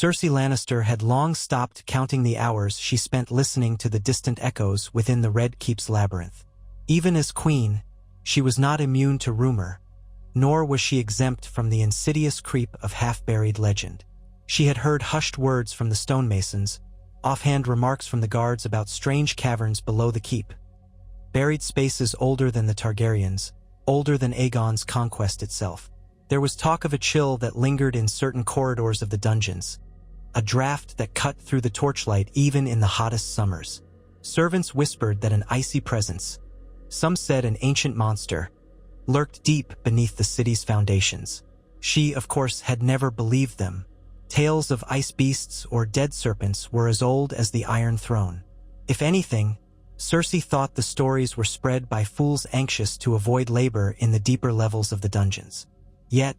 Cersei Lannister had long stopped counting the hours she spent listening to the distant echoes within the Red Keep's labyrinth. Even as queen, she was not immune to rumor, nor was she exempt from the insidious creep of half-buried legend. She had heard hushed words from the stonemasons, offhand remarks from the guards about strange caverns below the keep, buried spaces older than the Targaryens, older than Aegon's conquest itself. There was talk of a chill that lingered in certain corridors of the dungeons, a draft that cut through the torchlight even in the hottest summers. Servants whispered that an icy presence, some said an ancient monster, lurked deep beneath the city's foundations. She, of course, had never believed them. Tales of ice beasts or dead serpents were as old as the Iron Throne. If anything, Cersei thought the stories were spread by fools anxious to avoid labor in the deeper levels of the dungeons. Yet,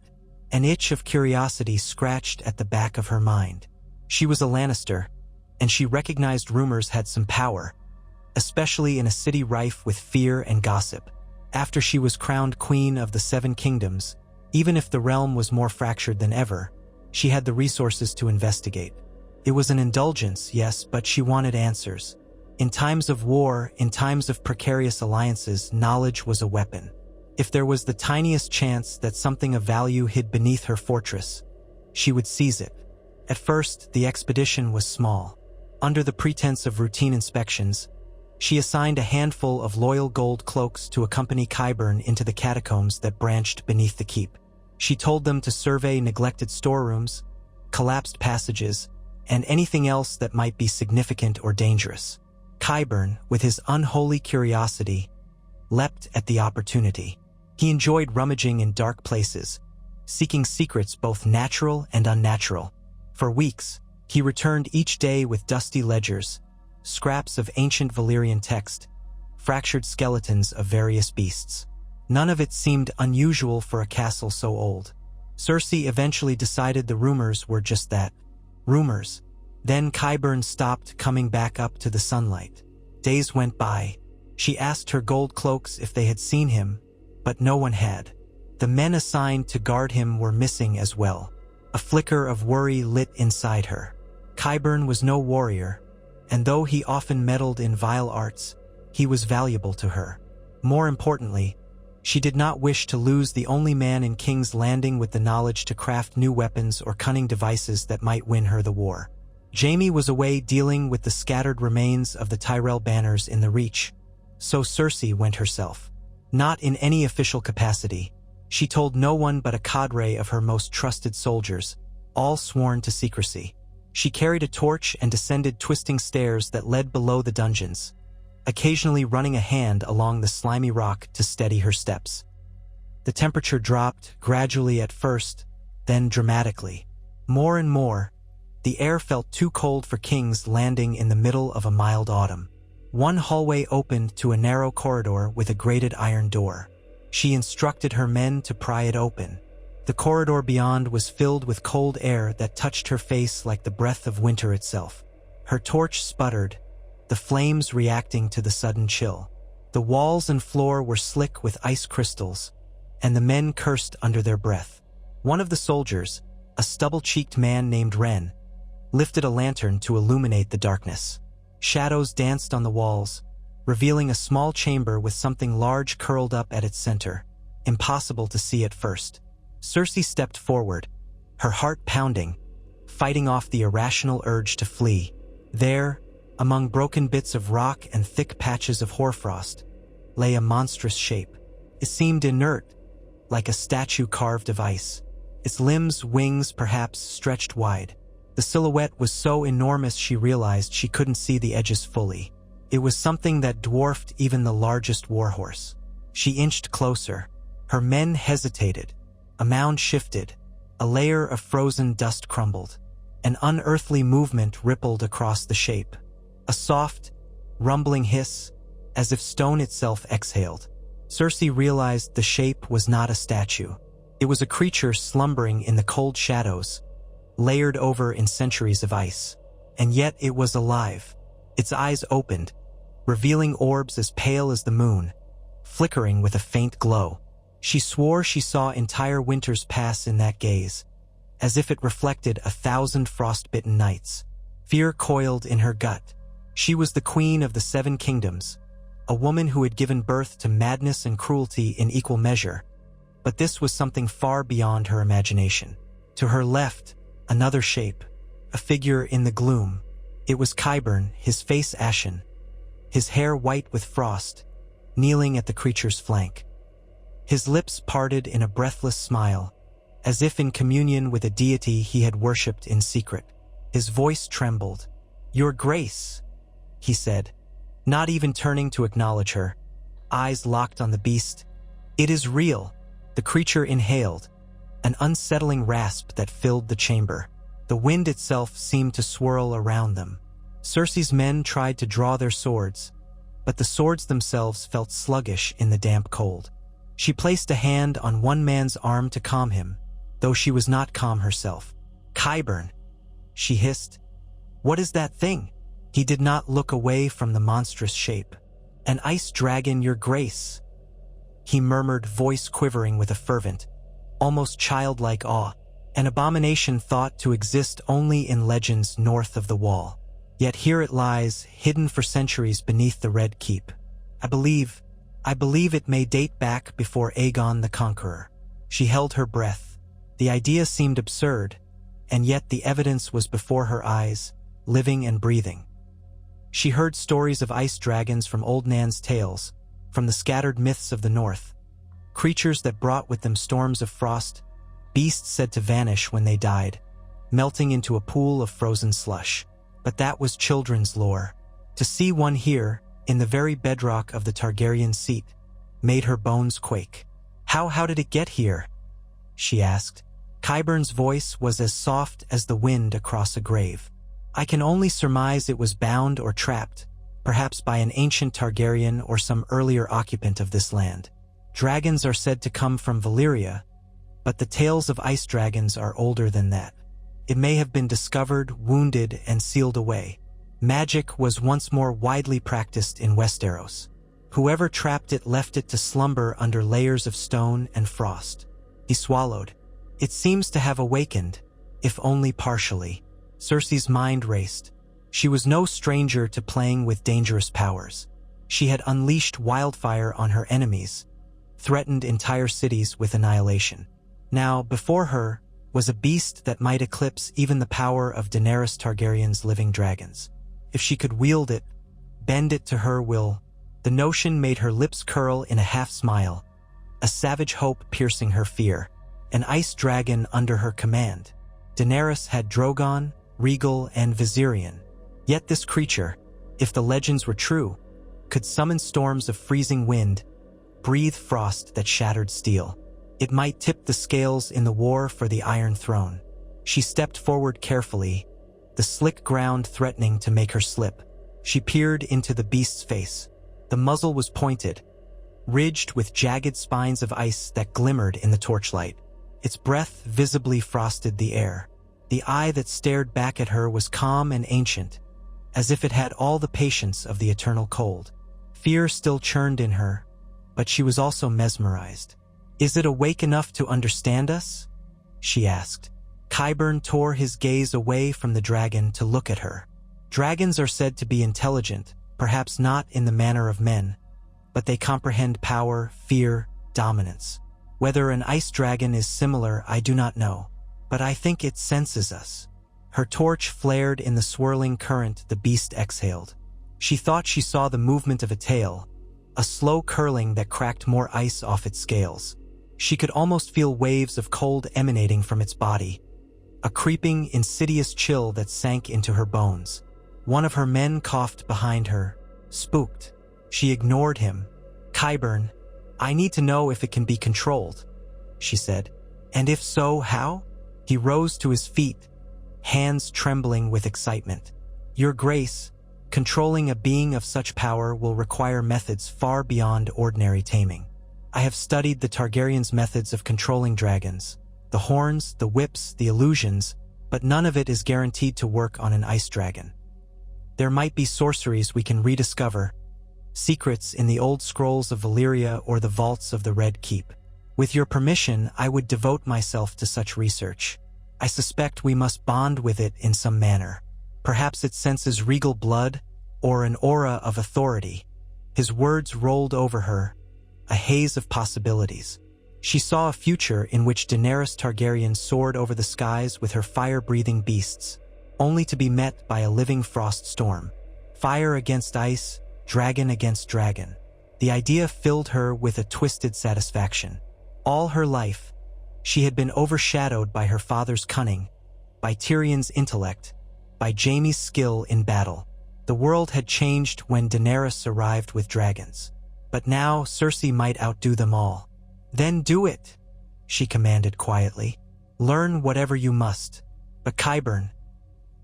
an itch of curiosity scratched at the back of her mind. She was a Lannister, and she recognized rumors had some power, especially in a city rife with fear and gossip. After she was crowned Queen of the Seven Kingdoms, even if the realm was more fractured than ever, she had the resources to investigate. It was an indulgence, yes, but she wanted answers. In times of war, in times of precarious alliances, knowledge was a weapon. If there was the tiniest chance that something of value hid beneath her fortress, she would seize it. At first, the expedition was small. Under the pretense of routine inspections, she assigned a handful of loyal gold cloaks to accompany Qyburn into the catacombs that branched beneath the keep. She told them to survey neglected storerooms, collapsed passages, and anything else that might be significant or dangerous. Qyburn, with his unholy curiosity, leapt at the opportunity. He enjoyed rummaging in dark places, seeking secrets both natural and unnatural. For weeks, he returned each day with dusty ledgers, scraps of ancient Valyrian text, fractured skeletons of various beasts. None of it seemed unusual for a castle so old. Cersei eventually decided the rumors were just that, rumors. Then Qyburn stopped coming back up to the sunlight. Days went by. She asked her gold cloaks if they had seen him, but no one had. The men assigned to guard him were missing as well. A flicker of worry lit inside her. Qyburn was no warrior, and though he often meddled in vile arts, he was valuable to her. More importantly, she did not wish to lose the only man in King's Landing with the knowledge to craft new weapons or cunning devices that might win her the war. Jaime was away dealing with the scattered remains of the Tyrell banners in the Reach, so Cersei went herself. Not in any official capacity. She told no one but a cadre of her most trusted soldiers, all sworn to secrecy. She carried a torch and descended twisting stairs that led below the dungeons, occasionally running a hand along the slimy rock to steady her steps. The temperature dropped, gradually at first, then dramatically. More and more, the air felt too cold for King's Landing in the middle of a mild autumn. One hallway opened to a narrow corridor with a grated iron door. She instructed her men to pry it open. The corridor beyond was filled with cold air that touched her face like the breath of winter itself. Her torch sputtered, the flames reacting to the sudden chill. The walls and floor were slick with ice crystals, and the men cursed under their breath. One of the soldiers, a stubble-cheeked man named Ren, lifted a lantern to illuminate the darkness. Shadows danced on the walls, revealing a small chamber with something large curled up at its center, impossible to see at first. Cersei stepped forward, her heart pounding, fighting off the irrational urge to flee. There, among broken bits of rock and thick patches of hoarfrost, lay a monstrous shape. It seemed inert, like a statue carved of ice. Its limbs, wings, perhaps, stretched wide. The silhouette was so enormous she realized she couldn't see the edges fully. It was something that dwarfed even the largest warhorse. She inched closer. Her men hesitated. A mound shifted. A layer of frozen dust crumbled. An unearthly movement rippled across the shape. A soft, rumbling hiss, as if stone itself exhaled. Cersei realized the shape was not a statue. It was a creature slumbering in the cold shadows, layered over in centuries of ice. And yet it was alive. Its eyes opened, revealing orbs as pale as the moon, flickering with a faint glow. She swore she saw entire winters pass in that gaze. as if it reflected 1,000 frostbitten nights. Fear coiled in her gut. She was the queen of the 7 kingdoms, a woman who had given birth to madness and cruelty in equal measure. But this was something far beyond her imagination. To her left, another shape, a figure in the gloom. It was Qyburn, his face ashen, his hair white with frost, kneeling at the creature's flank. His lips parted in a breathless smile, as if in communion with a deity he had worshipped in secret. His voice trembled. "Your Grace," he said, not even turning to acknowledge her, eyes locked on the beast. "It is real." The creature inhaled, an unsettling rasp that filled the chamber. The wind itself seemed to swirl around them. Cersei's men tried to draw their swords, but the swords themselves felt sluggish in the damp cold. She placed a hand on one man's arm to calm him, though she was not calm herself. "Qyburn," she hissed. "What is that thing?" He did not look away from the monstrous shape. "An ice dragon, Your Grace," he murmured, voice quivering with a fervent, almost childlike awe. An abomination thought to exist only in legends north of the Wall. Yet here it lies, hidden for centuries beneath the Red Keep. I believe it may date back before Aegon the Conqueror." She held her breath. The idea seemed absurd, and yet the evidence was before her eyes, living and breathing. She heard stories of ice dragons from old Nan's tales, from the scattered myths of the north. Creatures that brought with them storms of frost, beasts said to vanish when they died, melting into a pool of frozen slush. But that was children's lore. To see one here, in the very bedrock of the Targaryen seat, made her bones quake. How did it get here?" she asked. Qyburn's voice was as soft as the wind across a grave. "I can only surmise it was bound or trapped, perhaps by an ancient Targaryen or some earlier occupant of this land. Dragons are said to come from Valyria, but the tales of ice dragons are older than that. It may have been discovered, wounded, and sealed away. Magic was once more widely practiced in Westeros. Whoever trapped it left it to slumber under layers of stone and frost." He swallowed. "It seems to have awakened, if only partially." Cersei's mind raced. She was no stranger to playing with dangerous powers. She had unleashed wildfire on her enemies, threatened entire cities with annihilation. Now, before her, was a beast that might eclipse even the power of Daenerys Targaryen's living dragons. If she could wield it, bend it to her will, the notion made her lips curl in a half-smile, a savage hope piercing her fear. An ice dragon under her command. Daenerys had Drogon, Rhaegal, and Viserion. Yet this creature, if the legends were true, could summon storms of freezing wind, breathe frost that shattered steel. It might tip the scales in the war for the Iron Throne. She stepped forward carefully, the slick ground threatening to make her slip. She peered into the beast's face. The muzzle was pointed, ridged with jagged spines of ice that glimmered in the torchlight. Its breath visibly frosted the air. The eye that stared back at her was calm and ancient, as if it had all the patience of the eternal cold. Fear still churned in her, but she was also mesmerized. "Is it awake enough to understand us?" she asked. Qyburn tore his gaze away from the dragon to look at her. Dragons are said to be intelligent, perhaps not in the manner of men, but they comprehend power, fear, dominance. Whether an ice dragon is similar, I do not know, but I think it senses us. Her torch flared in the swirling current the beast exhaled. She thought she saw the movement of a tail, a slow curling that cracked more ice off its scales. She could almost feel waves of cold emanating from its body, a creeping, insidious chill that sank into her bones. One of her men coughed behind her, spooked. She ignored him. "Qyburn, I need to know if it can be controlled," she said. "And if so, how?" He rose to his feet, hands trembling with excitement. "Your Grace, controlling a being of such power will require methods far beyond ordinary taming. I have studied the Targaryens' methods of controlling dragons, the horns, the whips, the illusions, but none of it is guaranteed to work on an ice dragon. There might be sorceries we can rediscover, secrets in the old scrolls of Valyria or the vaults of the Red Keep. With your permission, I would devote myself to such research." I suspect we must bond with it in some manner. Perhaps it senses regal blood, or an aura of authority. His words rolled over her, a haze of possibilities. She saw a future in which Daenerys Targaryen soared over the skies with her fire-breathing beasts, only to be met by a living frost storm. Fire against ice, dragon against dragon. The idea filled her with a twisted satisfaction. All her life, she had been overshadowed by her father's cunning, by Tyrion's intellect, by Jaime's skill in battle. The world had changed when Daenerys arrived with dragons. But now Cersei might outdo them all. "Then do it," she commanded quietly. "Learn whatever you must. But Qyburn,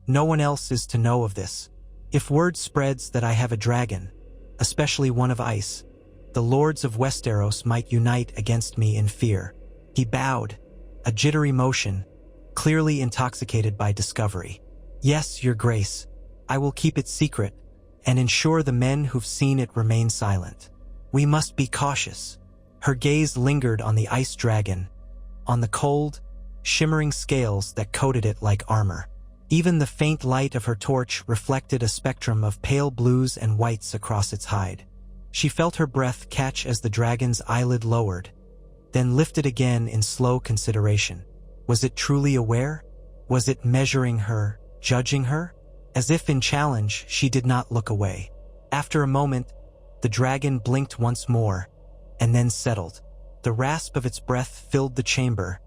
no one else is to know of this. If word spreads that I have a dragon, especially one of ice, the lords of Westeros might unite against me in fear." He bowed, a jittery motion, clearly intoxicated by discovery. "Yes, Your Grace. I will keep it secret and ensure the men who've seen it remain silent. We must be cautious." Her gaze lingered on the ice dragon, on the cold, shimmering scales that coated it like armor. Even the faint light of her torch reflected a spectrum of pale blues and whites across its hide. She felt her breath catch as the dragon's eyelid lowered, then lifted again in slow consideration. Was it truly aware? Was it measuring her, judging her? As if in challenge, she did not look away. After a moment, the dragon blinked once more, and then settled. The rasp of its breath filled the chamber,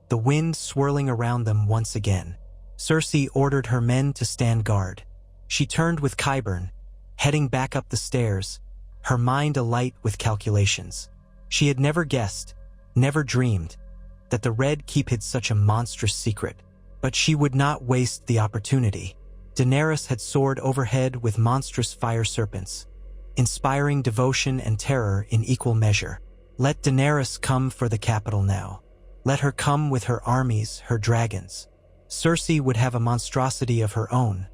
the wind swirling around them once again. Cersei ordered her men to stand guard. She turned with Qyburn, heading back up the stairs, her mind alight with calculations. She had never guessed, never dreamed, that the Red Keep hid such a monstrous secret. But she would not waste the opportunity. Daenerys had soared overhead with monstrous fire serpents, inspiring devotion and terror in equal measure. Let Daenerys come for the capital now. Let her come with her armies, her dragons. Cersei would have a monstrosity of her own,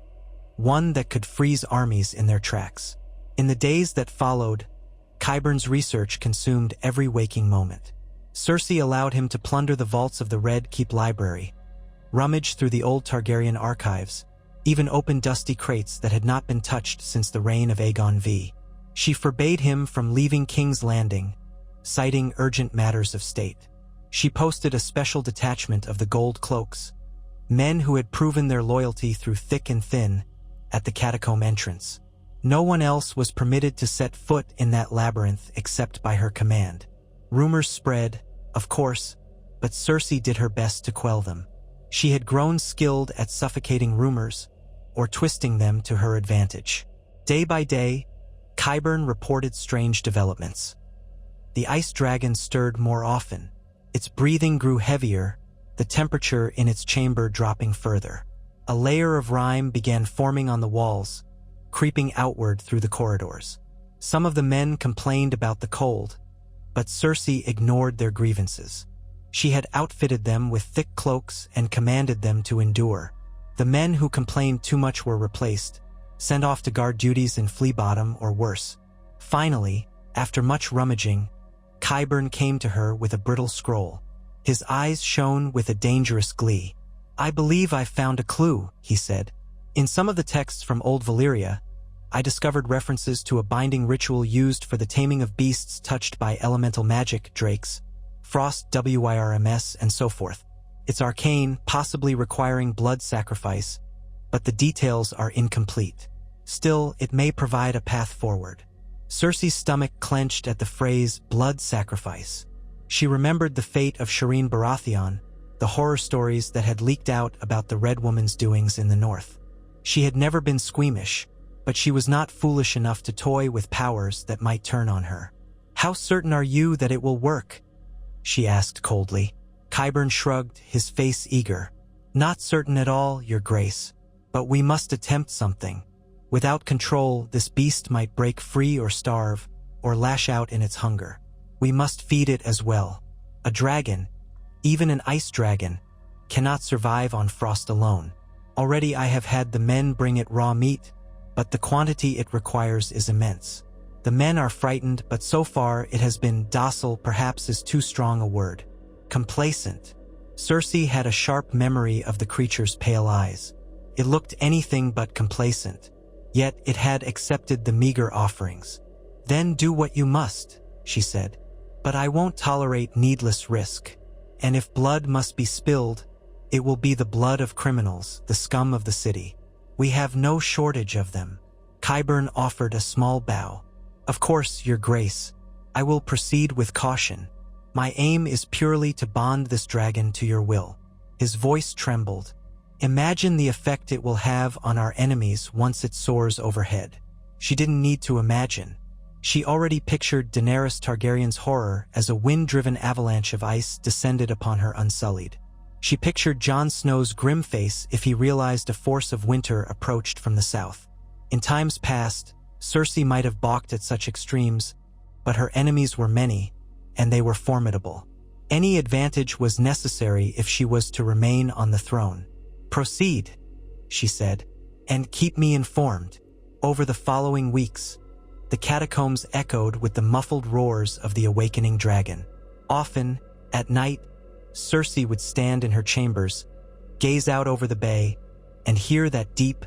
one that could freeze armies in their tracks. In the days that followed, Qyburn's research consumed every waking moment. Cersei allowed him to plunder the vaults of the Red Keep library, rummage through the old Targaryen archives, even open dusty crates that had not been touched since the reign of Aegon V. She forbade him from leaving King's Landing, citing urgent matters of state. She posted a special detachment of the Gold Cloaks, men who had proven their loyalty through thick and thin, at the catacomb entrance. No one else was permitted to set foot in that labyrinth except by her command. Rumors spread, of course, but Cersei did her best to quell them. She had grown skilled at suffocating rumors, or twisting them to her advantage. Day by day, Qyburn reported strange developments. The ice dragon stirred more often. Its breathing grew heavier, the temperature in its chamber dropping further. A layer of rime began forming on the walls, creeping outward through the corridors. Some of the men complained about the cold, but Cersei ignored their grievances. She had outfitted them with thick cloaks and commanded them to endure. The men who complained too much were replaced, sent off to guard duties in Flea Bottom or worse. Finally, after much rummaging, Qyburn came to her with a brittle scroll. His eyes shone with a dangerous glee. "I believe I've found a clue," he said. "In some of the texts from Old Valyria, I discovered references to a binding ritual used for the taming of beasts touched by elemental magic, drakes, frost, wyrms, and so forth. It's arcane, possibly requiring blood sacrifice, but the details are incomplete. Still, it may provide a path forward." Cersei's stomach clenched at the phrase blood sacrifice. She remembered the fate of Shireen Baratheon, the horror stories that had leaked out about the Red Woman's doings in the north. She had never been squeamish, but she was not foolish enough to toy with powers that might turn on her. "How certain are you that it will work?" she asked coldly. Qyburn shrugged, his face eager. "Not certain at all, Your Grace, but we must attempt something. Without control, this beast might break free or starve, or lash out in its hunger. We must feed it as well. A dragon, even an ice dragon, cannot survive on frost alone. Already I have had the men bring it raw meat, but the quantity it requires is immense. The men are frightened, but so far it has been docile, perhaps is too strong a word. Complacent." Cersei had a sharp memory of the creature's pale eyes. It looked anything but complacent, yet it had accepted the meager offerings. "Then do what you must," she said. "But I won't tolerate needless risk. And if blood must be spilled, it will be the blood of criminals, the scum of the city. We have no shortage of them." Qyburn offered a small bow. "Of course, Your Grace. I will proceed with caution. My aim is purely to bond this dragon to your will." His voice trembled. "Imagine the effect it will have on our enemies once it soars overhead." She didn't need to imagine. She already pictured Daenerys Targaryen's horror as a wind-driven avalanche of ice descended upon her unsullied. She pictured Jon Snow's grim face if he realized a force of winter approached from the south. In times past, Cersei might have balked at such extremes, but her enemies were many, and they were formidable. Any advantage was necessary if she was to remain on the throne. "Proceed," she said, "and keep me informed." Over the following weeks, the catacombs echoed with the muffled roars of the awakening dragon. Often, at night, Cersei would stand in her chambers, gaze out over the bay, and hear that deep,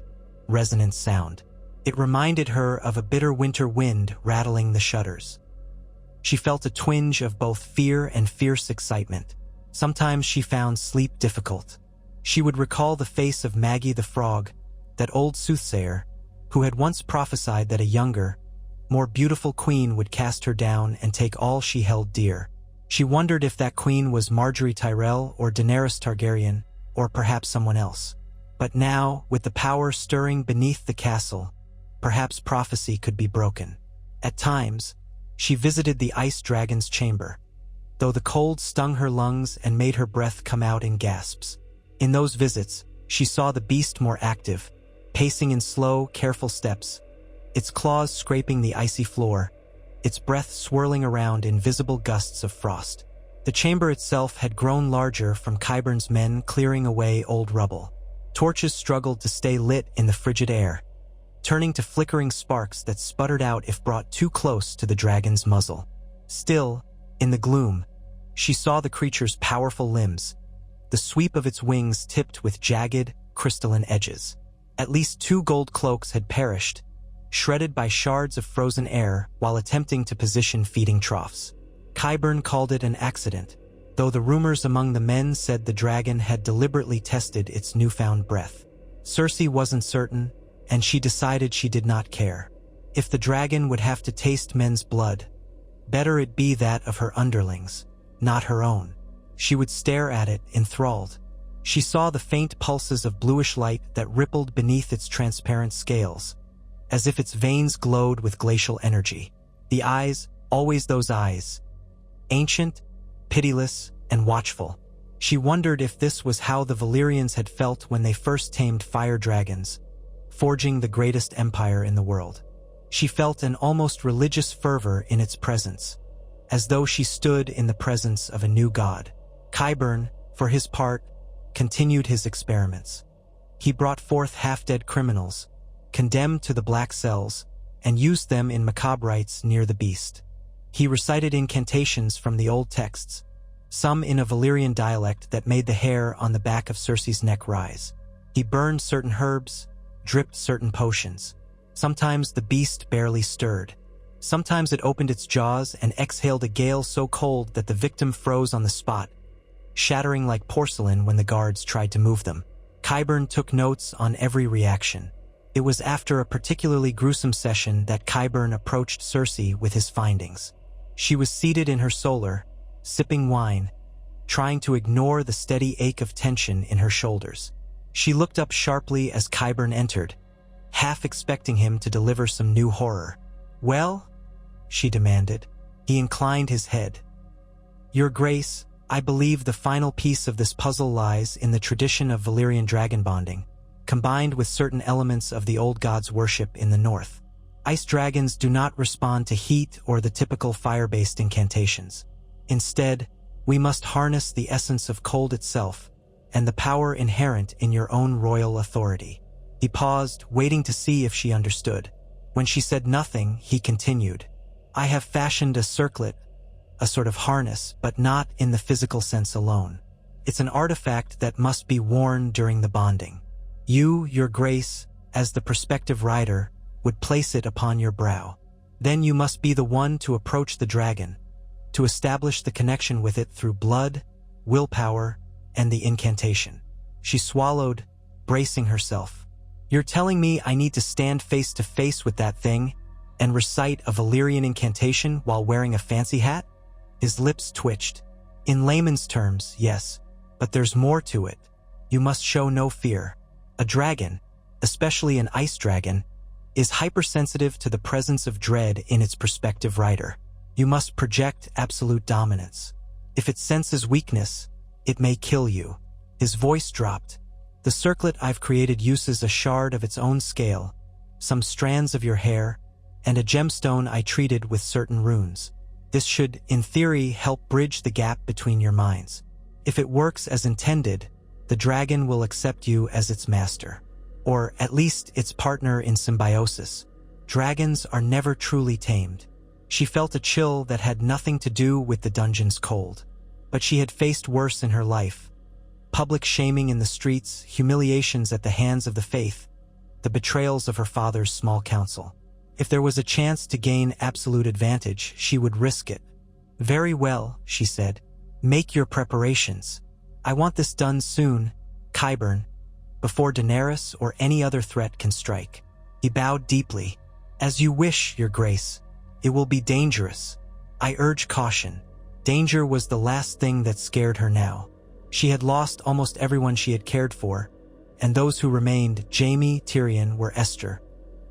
resonant sound. It reminded her of a bitter winter wind rattling the shutters. She felt a twinge of both fear and fierce excitement. Sometimes she found sleep difficult. She would recall the face of Maggie the Frog, that old soothsayer, who had once prophesied that a younger, more beautiful queen would cast her down and take all she held dear. She wondered if that queen was Margaery Tyrell or Daenerys Targaryen, or perhaps someone else. But now, with the power stirring beneath the castle, perhaps prophecy could be broken. At times, she visited the ice dragon's chamber, though the cold stung her lungs and made her breath come out in gasps. In those visits, she saw the beast more active, pacing in slow, careful steps, its claws scraping the icy floor, its breath swirling around in visible gusts of frost. The chamber itself had grown larger from Qyburn's men clearing away old rubble. Torches struggled to stay lit in the frigid air, turning to flickering sparks that sputtered out if brought too close to the dragon's muzzle. Still, in the gloom, she saw the creature's powerful limbs, the sweep of its wings tipped with jagged, crystalline edges. At least 2 gold cloaks had perished, shredded by shards of frozen air while attempting to position feeding troughs. Qyburn called it an accident, though the rumors among the men said the dragon had deliberately tested its newfound breath. Cersei wasn't certain, and she decided she did not care. If the dragon would have to taste men's blood, better it be that of her underlings, not her own. She would stare at it, enthralled. She saw the faint pulses of bluish light that rippled beneath its transparent scales, as if its veins glowed with glacial energy. The eyes, always those eyes, ancient, pitiless, and watchful. She wondered if this was how the Valyrians had felt when they first tamed fire dragons, forging the greatest empire in the world. She felt an almost religious fervor in its presence, as though she stood in the presence of a new god. Qyburn, for his part, continued his experiments. He brought forth half-dead criminals, condemned to the black cells, and used them in macabre rites near the beast. He recited incantations from the old texts, some in a Valyrian dialect that made the hair on the back of Cersei's neck rise. He burned certain herbs, dripped certain potions. Sometimes the beast barely stirred. Sometimes it opened its jaws and exhaled a gale so cold that the victim froze on the spot, shattering like porcelain when the guards tried to move them. Qyburn took notes on every reaction. It was after a particularly gruesome session that Qyburn approached Cersei with his findings. She was seated in her solar, sipping wine, trying to ignore the steady ache of tension in her shoulders. She looked up sharply as Qyburn entered, half expecting him to deliver some new horror. "Well?" she demanded. He inclined his head. "Your Grace, I believe the final piece of this puzzle lies in the tradition of Valyrian dragon bonding, combined with certain elements of the old god's worship in the north. Ice dragons do not respond to heat or the typical fire-based incantations. Instead, we must harness the essence of cold itself and the power inherent in your own royal authority." He paused, waiting to see if she understood. When she said nothing, he continued, "I have fashioned a circlet, a sort of harness, but not in the physical sense alone. It's an artifact that must be worn during the bonding. You, your grace, as the prospective rider, would place it upon your brow. Then you must be the one to approach the dragon, to establish the connection with it through blood, willpower, and the incantation. She swallowed, bracing herself. You're telling me I need to stand face to face with that thing and recite a Valyrian incantation while wearing a fancy hat? His lips twitched. In layman's terms, yes, but there's more to it. You must show no fear. A dragon, especially an ice dragon, is hypersensitive to the presence of dread in its prospective rider. You must project absolute dominance. If it senses weakness, it may kill you. His voice dropped. The circlet I've created uses a shard of its own scale, some strands of your hair, and a gemstone I treated with certain runes. This should, in theory, help bridge the gap between your minds. If it works as intended, the dragon will accept you as its master, or at least its partner in symbiosis. Dragons are never truly tamed. She felt a chill that had nothing to do with the dungeon's cold. But she had faced worse in her life. Public shaming in the streets, humiliations at the hands of the faith, the betrayals of her father's small council. If there was a chance to gain absolute advantage, she would risk it. Very well, she said. Make your preparations. I want this done soon, Qyburn, before Daenerys or any other threat can strike. He bowed deeply. As you wish, your grace. It will be dangerous. I urge caution. Danger was the last thing that scared her now. She had lost almost everyone she had cared for, and those who remained, Jaime, Tyrion, were Esther,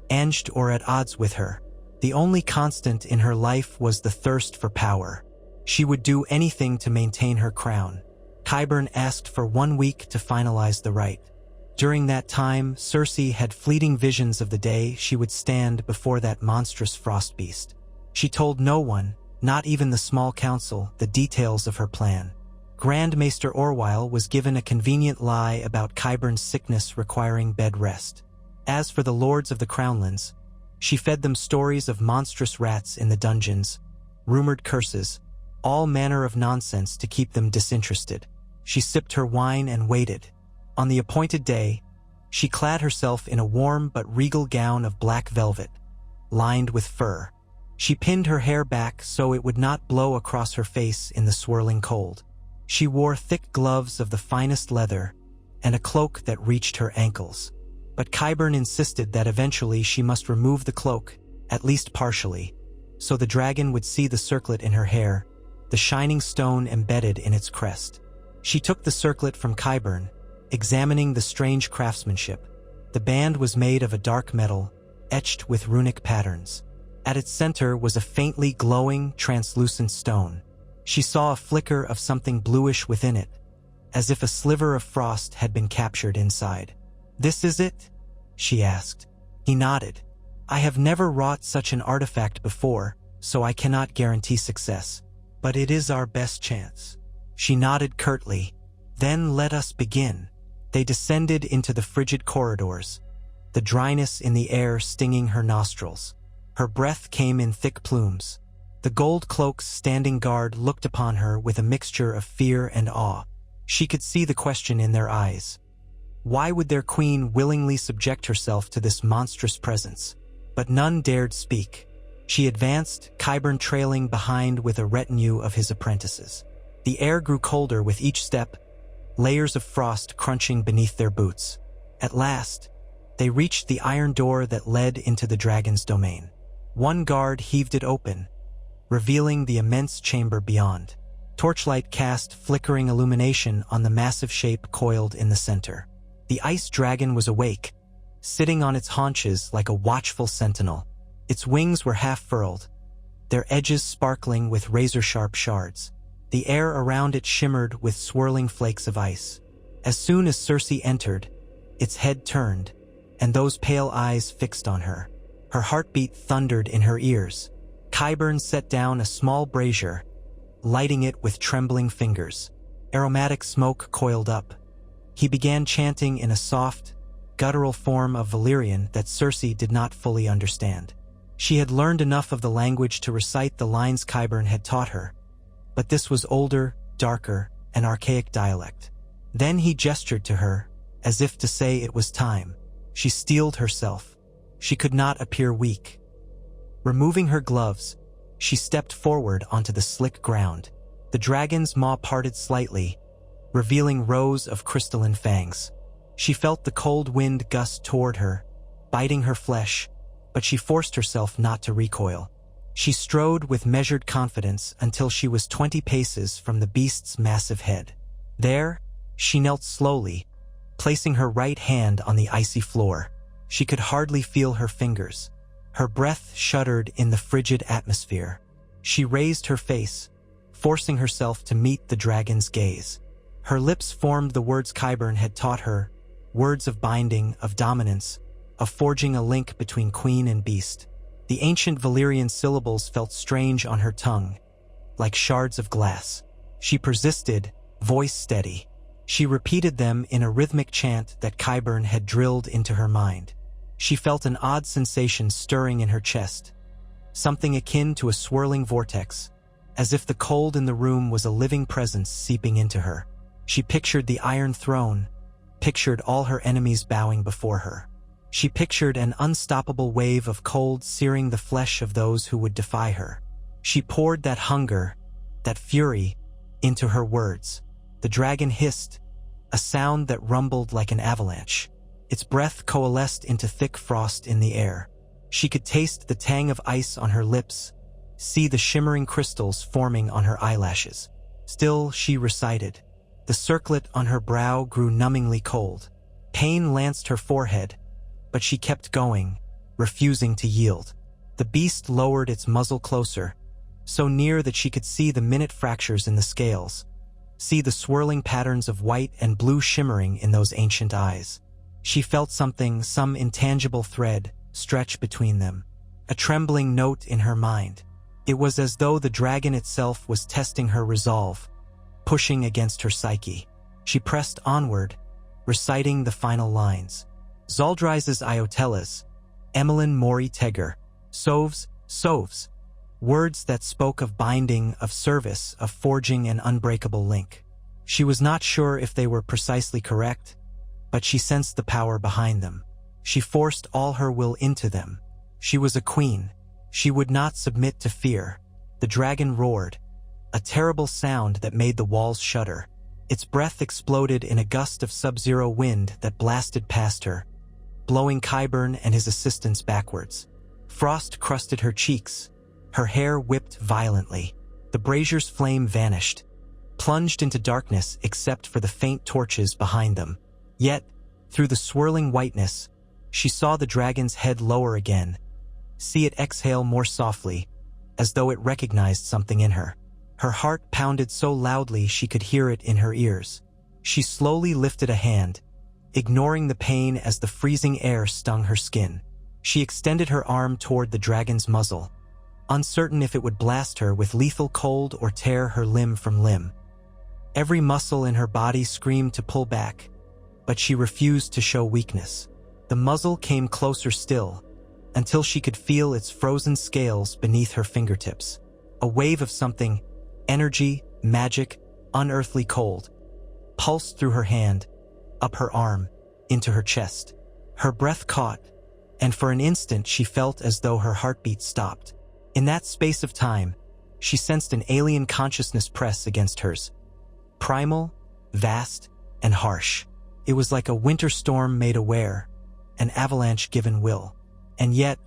anged or at odds with her. The only constant in her life was the thirst for power. She would do anything to maintain her crown. Qyburn asked for 1 week to finalize the rite. During that time, Cersei had fleeting visions of the day she would stand before that monstrous frost beast. She told no one, not even the small council, the details of her plan. Grand Maester Orwyle was given a convenient lie about Qyburn's sickness requiring bed rest. As for the lords of the Crownlands, she fed them stories of monstrous rats in the dungeons, rumored curses, all manner of nonsense to keep them disinterested. She sipped her wine and waited. On the appointed day, she clad herself in a warm but regal gown of black velvet, lined with fur. She pinned her hair back so it would not blow across her face in the swirling cold. She wore thick gloves of the finest leather and a cloak that reached her ankles. But Qyburn insisted that eventually she must remove the cloak, at least partially, so the dragon would see the circlet in her hair, the shining stone embedded in its crest. She took the circlet from Qyburn, examining the strange craftsmanship. The band was made of a dark metal, etched with runic patterns. At its center was a faintly glowing, translucent stone. She saw a flicker of something bluish within it, as if a sliver of frost had been captured inside. "This is it?" she asked. He nodded. "I have never wrought such an artifact before, so I cannot guarantee success. But it is our best chance." She nodded curtly. "Then let us begin." They descended into the frigid corridors, the dryness in the air stinging her nostrils. Her breath came in thick plumes. The gold cloak's standing guard looked upon her with a mixture of fear and awe. She could see the question in their eyes. Why would their queen willingly subject herself to this monstrous presence? But none dared speak. She advanced, Qyburn trailing behind with a retinue of his apprentices. The air grew colder with each step, layers of frost crunching beneath their boots. At last, they reached the iron door that led into the dragon's domain. One guard heaved it open, revealing the immense chamber beyond. Torchlight cast flickering illumination on the massive shape coiled in the center. The ice dragon was awake, sitting on its haunches like a watchful sentinel. Its wings were half furled, their edges sparkling with razor-sharp shards. The air around it shimmered with swirling flakes of ice. As soon as Cersei entered, its head turned, and those pale eyes fixed on her. Her heartbeat thundered in her ears. Qyburn set down a small brazier, lighting it with trembling fingers. Aromatic smoke coiled up. He began chanting in a soft, guttural form of Valyrian that Cersei did not fully understand. She had learned enough of the language to recite the lines Qyburn had taught her, but this was older, darker, an archaic dialect. Then he gestured to her, as if to say it was time. She steeled herself. She could not appear weak. Removing her gloves, she stepped forward onto the slick ground. The dragon's maw parted slightly, revealing rows of crystalline fangs. She felt the cold wind gust toward her, biting her flesh, but she forced herself not to recoil. She strode with measured confidence until she was 20 paces from the beast's massive head. There, she knelt slowly, placing her right hand on the icy floor. She could hardly feel her fingers. Her breath shuddered in the frigid atmosphere. She raised her face, forcing herself to meet the dragon's gaze. Her lips formed the words Qyburn had taught her, words of binding, of dominance, of forging a link between queen and beast. The ancient Valyrian syllables felt strange on her tongue, like shards of glass. She persisted, voice steady. She repeated them in a rhythmic chant that Qyburn had drilled into her mind. She felt an odd sensation stirring in her chest, something akin to a swirling vortex, as if the cold in the room was a living presence seeping into her. She pictured the Iron Throne, pictured all her enemies bowing before her. She pictured an unstoppable wave of cold searing the flesh of those who would defy her. She poured that hunger, that fury, into her words. The dragon hissed, a sound that rumbled like an avalanche. Its breath coalesced into thick frost in the air. She could taste the tang of ice on her lips, see the shimmering crystals forming on her eyelashes. Still, she recited. The circlet on her brow grew numbingly cold. Pain lanced her forehead, but she kept going, refusing to yield. The beast lowered its muzzle closer, so near that she could see the minute fractures in the scales, see the swirling patterns of white and blue shimmering in those ancient eyes. She felt something, some intangible thread, stretch between them, a trembling note in her mind. It was as though the dragon itself was testing her resolve, pushing against her psyche. She pressed onward, reciting the final lines. Zaldrizes Iotelas, Emmeline Mori Teger, Sovs, Sovs, words that spoke of binding, of service, of forging an unbreakable link. She was not sure if they were precisely correct, but she sensed the power behind them. She forced all her will into them. She was a queen. She would not submit to fear. The dragon roared, a terrible sound that made the walls shudder. Its breath exploded in a gust of sub-zero wind that blasted past her, blowing Qyburn and his assistants backwards. Frost crusted her cheeks. Her hair whipped violently. The brazier's flame vanished, plunged into darkness except for the faint torches behind them. Yet, through the swirling whiteness, she saw the dragon's head lower again, see it exhale more softly, as though it recognized something in her. Her heart pounded so loudly she could hear it in her ears. She slowly lifted a hand, ignoring the pain as the freezing air stung her skin. She extended her arm toward the dragon's muzzle, uncertain if it would blast her with lethal cold or tear her limb from limb. Every muscle in her body screamed to pull back, but she refused to show weakness. The muzzle came closer still, until she could feel its frozen scales beneath her fingertips. A wave of something, energy, magic, unearthly cold, pulsed through her hand, up her arm, into her chest. Her breath caught, and for an instant she felt as though her heartbeat stopped. In that space of time, she sensed an alien consciousness press against hers. Primal, vast, and harsh. It was like a winter storm made aware, an avalanche given will. And yet,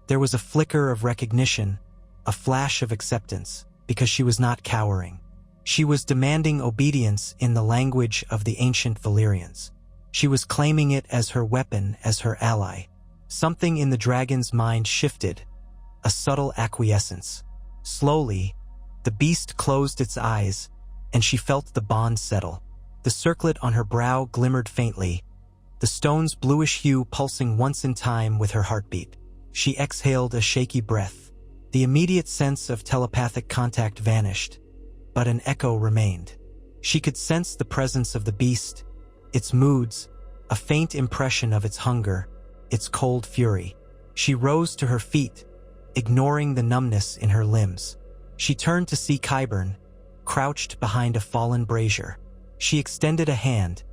there was a flicker of recognition, a flash of acceptance, because she was not cowering. She was demanding obedience in the language of the ancient Valyrians. She was claiming it as her weapon, as her ally. Something in the dragon's mind shifted, a subtle acquiescence. Slowly, the beast closed its eyes, and she felt the bond settle. The circlet on her brow glimmered faintly, the stone's bluish hue pulsing once in time with her heartbeat. She exhaled a shaky breath. The immediate sense of telepathic contact vanished, but an echo remained. She could sense the presence of the beast, its moods, a faint impression of its hunger, its cold fury. She rose to her feet, ignoring the numbness in her limbs. She turned to see Qyburn, crouched behind a fallen brazier. She extended a hand,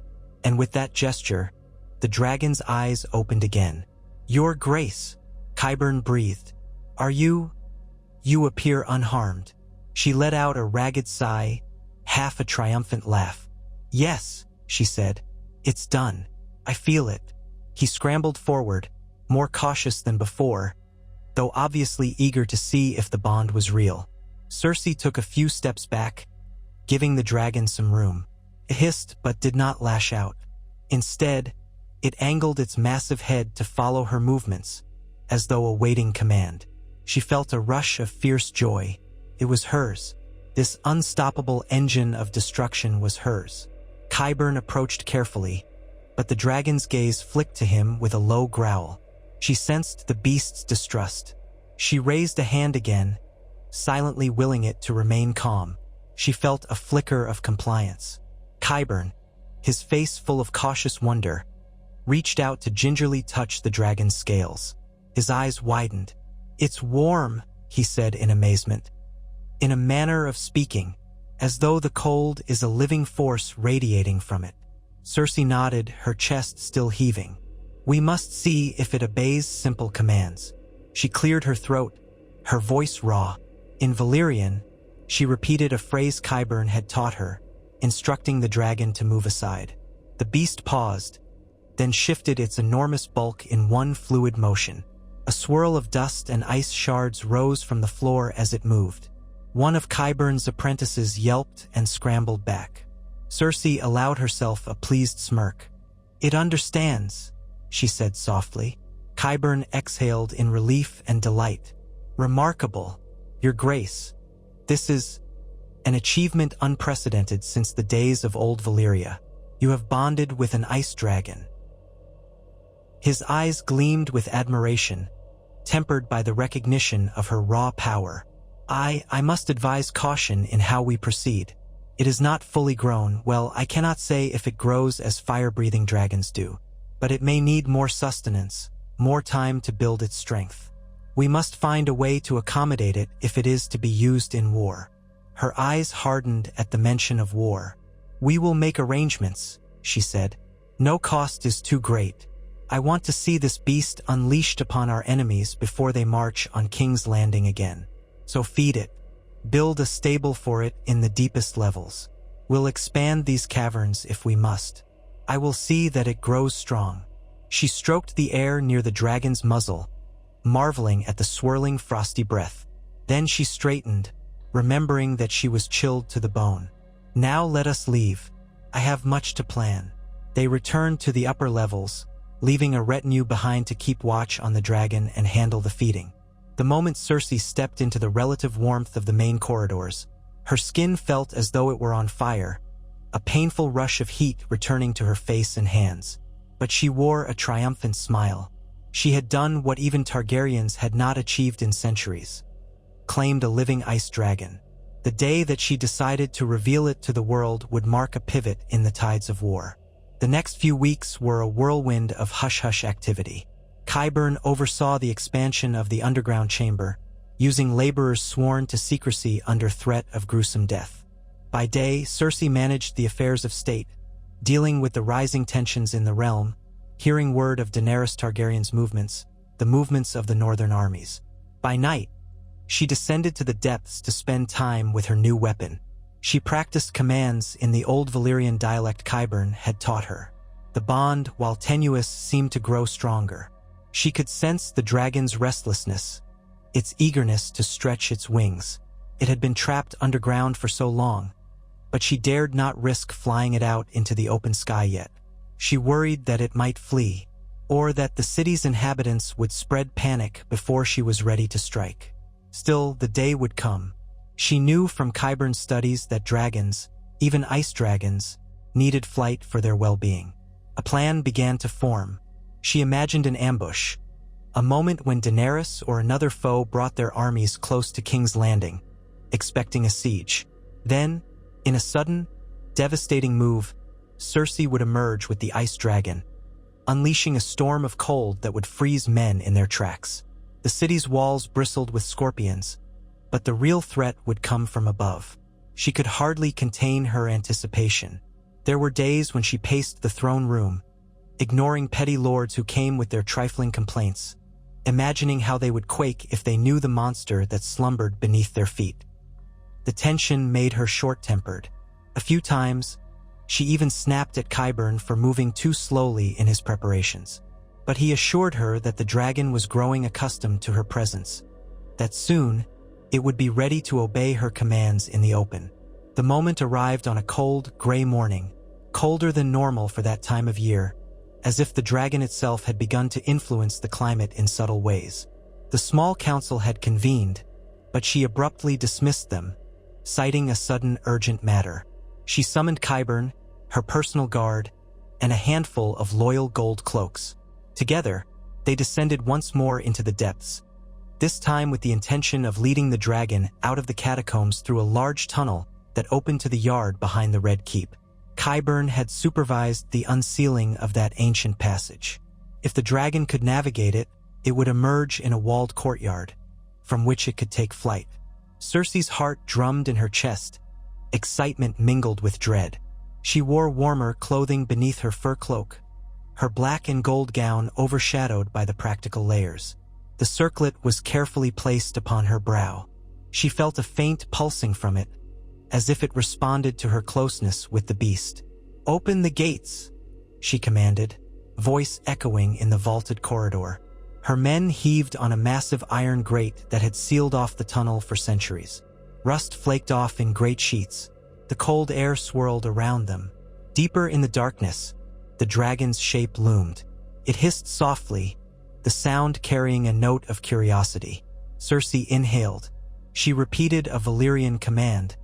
and with that gesture, the dragon's eyes opened again. "Your Grace," Qyburn breathed. "Are you? You appear unharmed." She let out a ragged sigh, half a triumphant laugh. "Yes," she said. "It's done. I feel it." He scrambled forward, more cautious than before, though obviously eager to see if the bond was real. Cersei took a few steps back, giving the dragon some room. It hissed but did not lash out. Instead, it angled its massive head to follow her movements, as though awaiting command. She felt a rush of fierce joy. It was hers. This unstoppable engine of destruction was hers. Qyburn approached carefully, but the dragon's gaze flicked to him with a low growl. She sensed the beast's distrust. She raised a hand again, silently willing it to remain calm. She felt a flicker of compliance. Qyburn, his face full of cautious wonder, reached out to gingerly touch the dragon's scales. His eyes widened. "It's warm," he said in amazement, in a manner of speaking, as though the cold is a living force radiating from it. Cersei nodded, her chest still heaving. "We must see if it obeys simple commands." She cleared her throat, her voice raw. In Valyrian, she repeated a phrase Qyburn had taught her, instructing the dragon to move aside. The beast paused, then shifted its enormous bulk in one fluid motion. A swirl of dust and ice shards rose from the floor as it moved. One of Qyburn's apprentices yelped and scrambled back. Cersei allowed herself a pleased smirk. "It understands," she said softly. Qyburn exhaled in relief and delight. "Remarkable, Your Grace. This is an achievement unprecedented since the days of old Valyria. You have bonded with an ice dragon." His eyes gleamed with admiration, tempered by the recognition of her raw power. I must advise caution in how we proceed. It is not fully grown. Well, I cannot say if it grows as fire-breathing dragons do, but it may need more sustenance, more time to build its strength. We must find a way to accommodate it if it is to be used in war." Her eyes hardened at the mention of war. "We will make arrangements," she said. "No cost is too great. I want to see this beast unleashed upon our enemies before they march on King's Landing again. So feed it. Build a stable for it in the deepest levels. We'll expand these caverns if we must. I will see that it grows strong." She stroked the air near the dragon's muzzle, marveling at the swirling frosty breath. Then she straightened, remembering that she was chilled to the bone. "Now let us leave. I have much to plan." They returned to the upper levels, leaving a retinue behind to keep watch on the dragon and handle the feeding. The moment Cersei stepped into the relative warmth of the main corridors, her skin felt as though it were on fire, a painful rush of heat returning to her face and hands. But she wore a triumphant smile. She had done what even Targaryens had not achieved in centuries: claimed a living ice dragon. The day that she decided to reveal it to the world would mark a pivot in the tides of war. The next few weeks were a whirlwind of hush-hush activity. Qyburn oversaw the expansion of the underground chamber, using laborers sworn to secrecy under threat of gruesome death. By day, Cersei managed the affairs of state, dealing with the rising tensions in the realm, hearing word of Daenerys Targaryen's movements, the movements of the northern armies. By night, she descended to the depths to spend time with her new weapon. She practiced commands in the old Valyrian dialect Qyburn had taught her. The bond, while tenuous, seemed to grow stronger. She could sense the dragon's restlessness, its eagerness to stretch its wings. It had been trapped underground for so long, but she dared not risk flying it out into the open sky yet. She worried that it might flee, or that the city's inhabitants would spread panic before she was ready to strike. Still, the day would come. She knew from Qyburn's studies that dragons, even ice dragons, needed flight for their well-being. A plan began to form. She imagined an ambush, a moment when Daenerys or another foe brought their armies close to King's Landing, expecting a siege. Then, in a sudden, devastating move, Cersei would emerge with the ice dragon, unleashing a storm of cold that would freeze men in their tracks. The city's walls bristled with scorpions, but the real threat would come from above. She could hardly contain her anticipation. There were days when she paced the throne room, ignoring petty lords who came with their trifling complaints, imagining how they would quake if they knew the monster that slumbered beneath their feet. The tension made her short-tempered. A few times, she even snapped at Qyburn for moving too slowly in his preparations. But he assured her that the dragon was growing accustomed to her presence, that soon it would be ready to obey her commands in the open. The moment arrived on a cold, gray morning, colder than normal for that time of year, as if the dragon itself had begun to influence the climate in subtle ways. The small council had convened, but she abruptly dismissed them, citing a sudden urgent matter. She summoned Qyburn, her personal guard, and a handful of loyal gold cloaks. Together, they descended once more into the depths, this time with the intention of leading the dragon out of the catacombs through a large tunnel that opened to the yard behind the Red Keep. Qyburn had supervised the unsealing of that ancient passage. If the dragon could navigate it, it would emerge in a walled courtyard, from which it could take flight. Cersei's heart drummed in her chest, excitement mingled with dread. She wore warmer clothing beneath her fur cloak, her black and gold gown overshadowed by the practical layers. The circlet was carefully placed upon her brow. She felt a faint pulsing from it, as if it responded to her closeness with the beast. "Open the gates," she commanded, voice echoing in the vaulted corridor. Her men heaved on a massive iron grate that had sealed off the tunnel for centuries. Rust flaked off in great sheets. The cold air swirled around them. Deeper in the darkness, the dragon's shape loomed. It hissed softly, the sound carrying a note of curiosity. Cersei inhaled. She repeated a Valyrian command,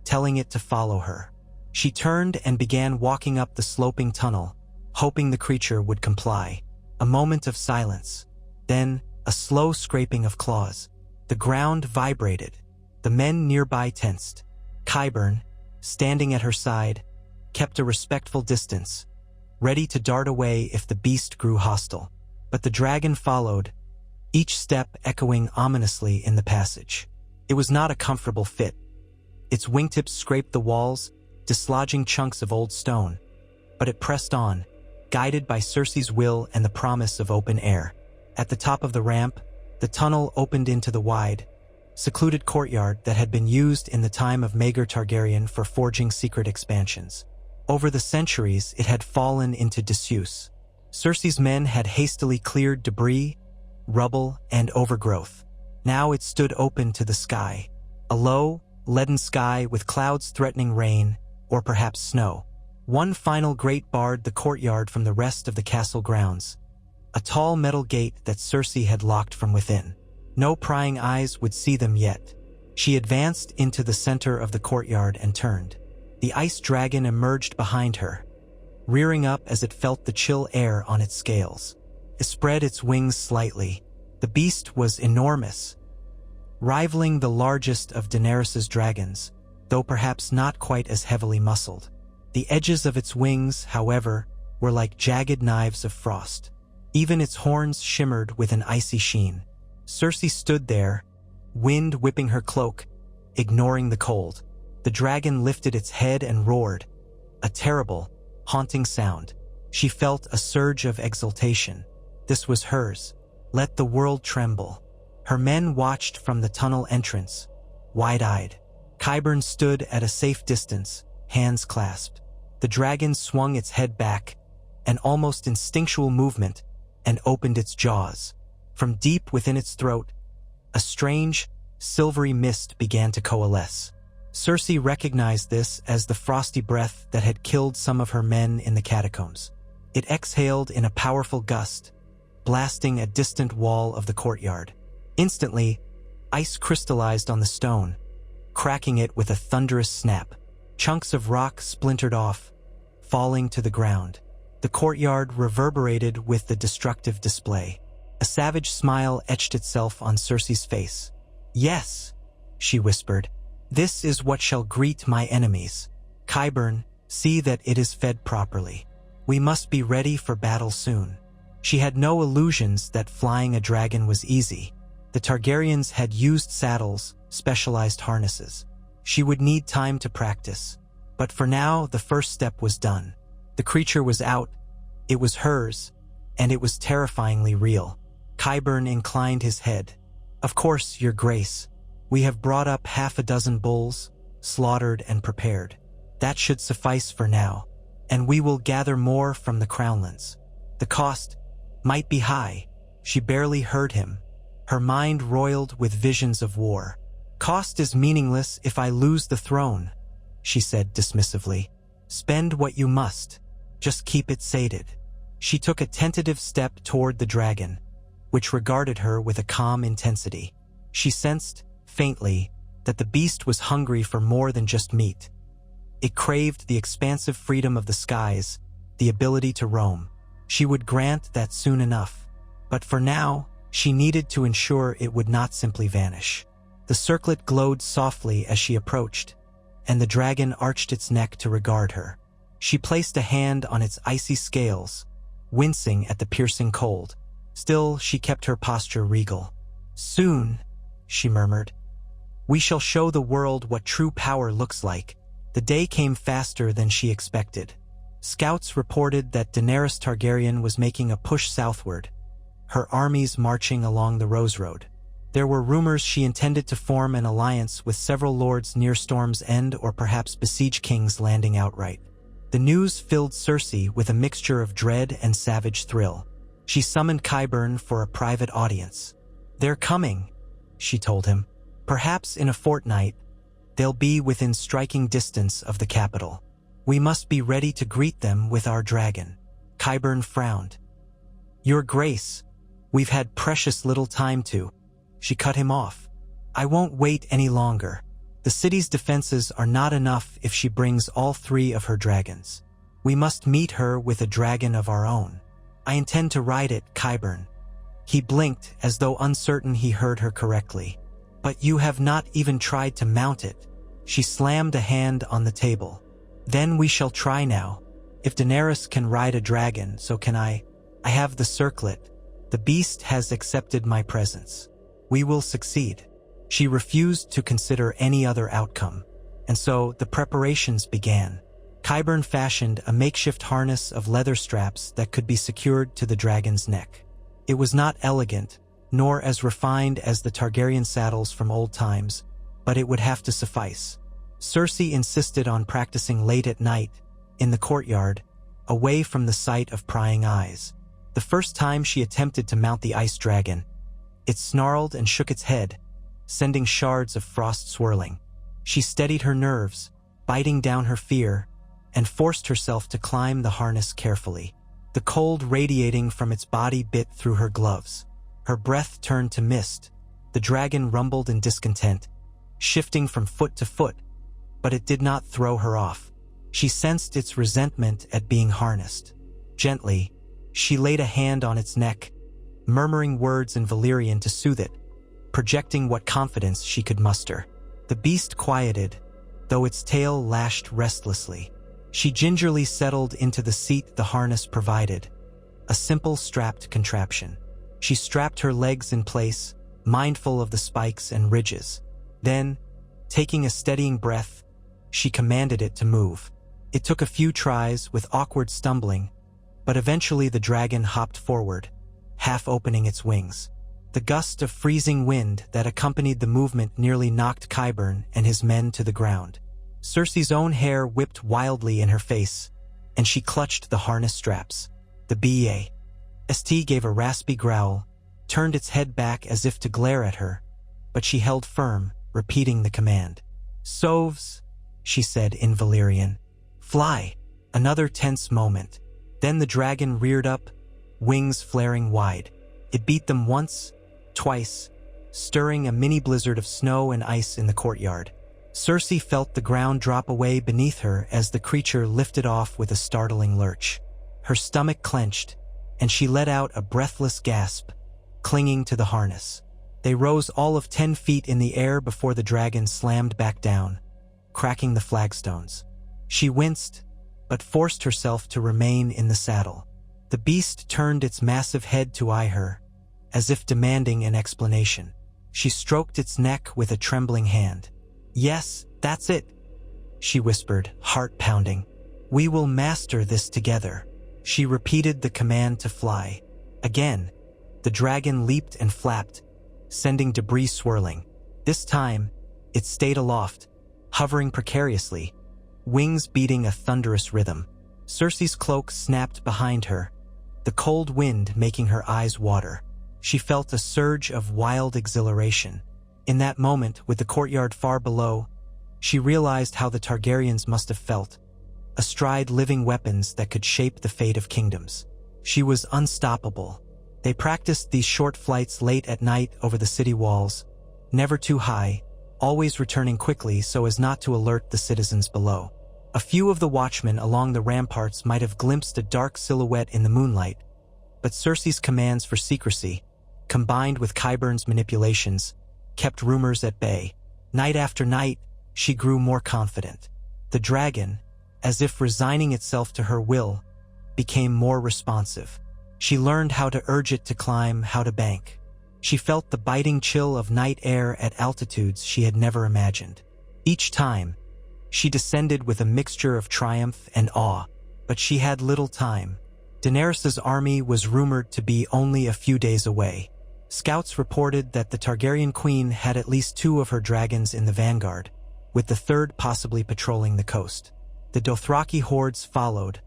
telling it to follow her. She turned and began walking up the sloping tunnel, hoping the creature would comply. A moment of silence, then a slow scraping of claws. The ground vibrated. The men nearby tensed. Qyburn, standing at her side, kept a respectful distance, ready to dart away if the beast grew hostile. But the dragon followed, each step echoing ominously in the passage. It was not a comfortable fit. Its wingtips scraped the walls, dislodging chunks of old stone, but it pressed on, guided by Cersei's will and the promise of open air. At the top of the ramp, the tunnel opened into the wide, secluded courtyard that had been used in the time of Maegor Targaryen for forging secret expansions. Over the centuries, it had fallen into disuse. Cersei's men had hastily cleared debris, rubble, and overgrowth. Now it stood open to the sky, a low, leaden sky with clouds threatening rain, or perhaps snow. One final grate barred the courtyard from the rest of the castle grounds, a tall metal gate that Cersei had locked from within. No prying eyes would see them yet. She advanced into the center of the courtyard and turned. The ice dragon emerged behind her, rearing up as it felt the chill air on its scales. It spread its wings slightly. The beast was enormous, rivaling the largest of Daenerys's dragons, though perhaps not quite as heavily muscled. The edges of its wings, however, were like jagged knives of frost. Even its horns shimmered with an icy sheen. Cersei stood there, wind whipping her cloak, ignoring the cold. The dragon lifted its head and roared, a terrible, haunting sound. She felt a surge of exultation. This was hers. Let the world tremble. Her men watched from the tunnel entrance, wide-eyed. Qyburn stood at a safe distance, hands clasped. The dragon swung its head back, an almost instinctual movement, and opened its jaws. From deep within its throat, a strange, silvery mist began to coalesce. Cersei recognized this as the frosty breath that had killed some of her men in the catacombs. It exhaled in a powerful gust, blasting a distant wall of the courtyard. Instantly, ice crystallized on the stone, cracking it with a thunderous snap. Chunks of rock splintered off, falling to the ground. The courtyard reverberated with the destructive display. A savage smile etched itself on Cersei's face. "Yes," she whispered, "this is what shall greet my enemies. Qyburn, see that it is fed properly. We must be ready for battle soon." She had no illusions that flying a dragon was easy. The Targaryens had used saddles, specialized harnesses. She would need time to practice. But for now, the first step was done. The creature was out. It was hers, and it was terrifyingly real. Qyburn inclined his head. Of course, Your Grace. We have brought up 6 bulls, slaughtered and prepared. That should suffice for now, and we will gather more from the crownlands. The cost might be high. She barely heard him. Her mind roiled with visions of war. Cost is meaningless if I lose the throne, she said dismissively. Spend what you must. Just keep it sated. She took a tentative step toward the dragon, which regarded her with a calm intensity. She sensed, faintly, that the beast was hungry for more than just meat. It craved the expansive freedom of the skies, the ability to roam. She would grant that soon enough. But for now, she needed to ensure it would not simply vanish. The circlet glowed softly as she approached, and the dragon arched its neck to regard her. She placed a hand on its icy scales, wincing at the piercing cold. Still, she kept her posture regal. Soon, she murmured, we shall show the world what true power looks like. The day came faster than she expected. Scouts reported that Daenerys Targaryen was making a push southward, her armies marching along the Rose Road. There were rumors she intended to form an alliance with several lords near Storm's End or perhaps besiege kings landing outright. The news filled Cersei with a mixture of dread and savage thrill. She summoned Qyburn for a private audience. They're coming, she told him. Perhaps in a fortnight, they'll be within striking distance of the capital. We must be ready to greet them with our dragon. Qyburn frowned. Your Grace, we've had precious little time to. She cut him off. I won't wait any longer. The city's defenses are not enough if she brings all 3 of her dragons. We must meet her with a dragon of our own. I intend to ride it, Qyburn. He blinked as though uncertain he heard her correctly. But you have not even tried to mount it. She slammed a hand on the table. Then we shall try now. If Daenerys can ride a dragon, so can I. I have the circlet. The beast has accepted my presence. We will succeed. She refused to consider any other outcome, and so the preparations began. Qyburn fashioned a makeshift harness of leather straps that could be secured to the dragon's neck. It was not elegant, nor as refined as the Targaryen saddles from old times, but it would have to suffice. Cersei insisted on practicing late at night, in the courtyard, away from the sight of prying eyes. The first time she attempted to mount the ice dragon, it snarled and shook its head, sending shards of frost swirling. She steadied her nerves, biting down her fear, and forced herself to climb the harness carefully. The cold radiating from its body bit through her gloves. Her breath turned to mist. The dragon rumbled in discontent, shifting from foot to foot, but it did not throw her off. She sensed its resentment at being harnessed. Gently, she laid a hand on its neck, murmuring words in Valyrian to soothe it, projecting what confidence she could muster. The beast quieted, though its tail lashed restlessly. She gingerly settled into the seat the harness provided, a simple strapped contraption. She strapped her legs in place, mindful of the spikes and ridges. Then, taking a steadying breath, she commanded it to move. It took a few tries with awkward stumbling, but eventually the dragon hopped forward, half opening its wings. The gust of freezing wind that accompanied the movement nearly knocked Qyburn and his men to the ground. Cersei's own hair whipped wildly in her face, and she clutched the harness straps. The BAST gave a raspy growl, turned its head back as if to glare at her, but she held firm, repeating the command. Sovs, she said in Valyrian. Fly. Another tense moment. Then the dragon reared up, wings flaring wide. It beat them once, twice, stirring a mini blizzard of snow and ice in the courtyard. Cersei felt the ground drop away beneath her as the creature lifted off with a startling lurch. Her stomach clenched, and she let out a breathless gasp, clinging to the harness. They rose all of 10 feet in the air before the dragon slammed back down, cracking the flagstones. She winced, but forced herself to remain in the saddle. The beast turned its massive head to eye her, as if demanding an explanation. She stroked its neck with a trembling hand. Yes, "That's it," she whispered, heart pounding. "We will master this together." She repeated the command to fly. Again, the dragon leaped and flapped, sending debris swirling. This time, it stayed aloft, hovering precariously, wings beating a thunderous rhythm. Cersei's cloak snapped behind her, the cold wind making her eyes water. She felt a surge of wild exhilaration. In that moment, with the courtyard far below, she realized how the Targaryens must have felt, astride living weapons that could shape the fate of kingdoms. She was unstoppable. They practiced these short flights late at night over the city walls, never too high, always returning quickly so as not to alert the citizens below. A few of the watchmen along the ramparts might have glimpsed a dark silhouette in the moonlight, but Cersei's commands for secrecy, combined with Qyburn's manipulations, kept rumors at bay. Night after night, she grew more confident. The dragon, as if resigning itself to her will, became more responsive. She learned how to urge it to climb, how to bank. She felt the biting chill of night air at altitudes she had never imagined. Each time, she descended with a mixture of triumph and awe, but she had little time. Daenerys's army was rumored to be only a few days away. Scouts reported that the Targaryen queen had at least 2 of her dragons in the vanguard, with the 3rd possibly patrolling the coast. The Dothraki hordes followed,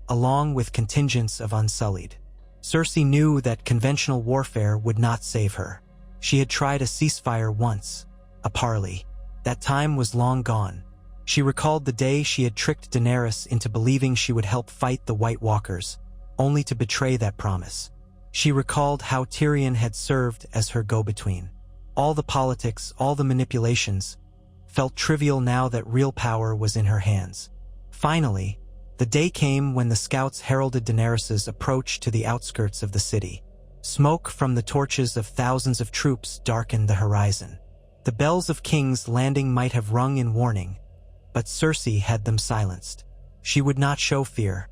along with contingents of Unsullied. Cersei knew that conventional warfare would not save her. She had tried a ceasefire once, a parley. That time was long gone. She recalled the day she had tricked Daenerys into believing she would help fight the White Walkers, only to betray that promise. She recalled how Tyrion had served as her go-between. All the politics, all the manipulations, felt trivial now that real power was in her hands. Finally, the day came when the scouts heralded Daenerys's approach to the outskirts of the city. Smoke from the torches of thousands of troops darkened the horizon. The bells of King's Landing might have rung in warning, but Cersei had them silenced. She would not show fear.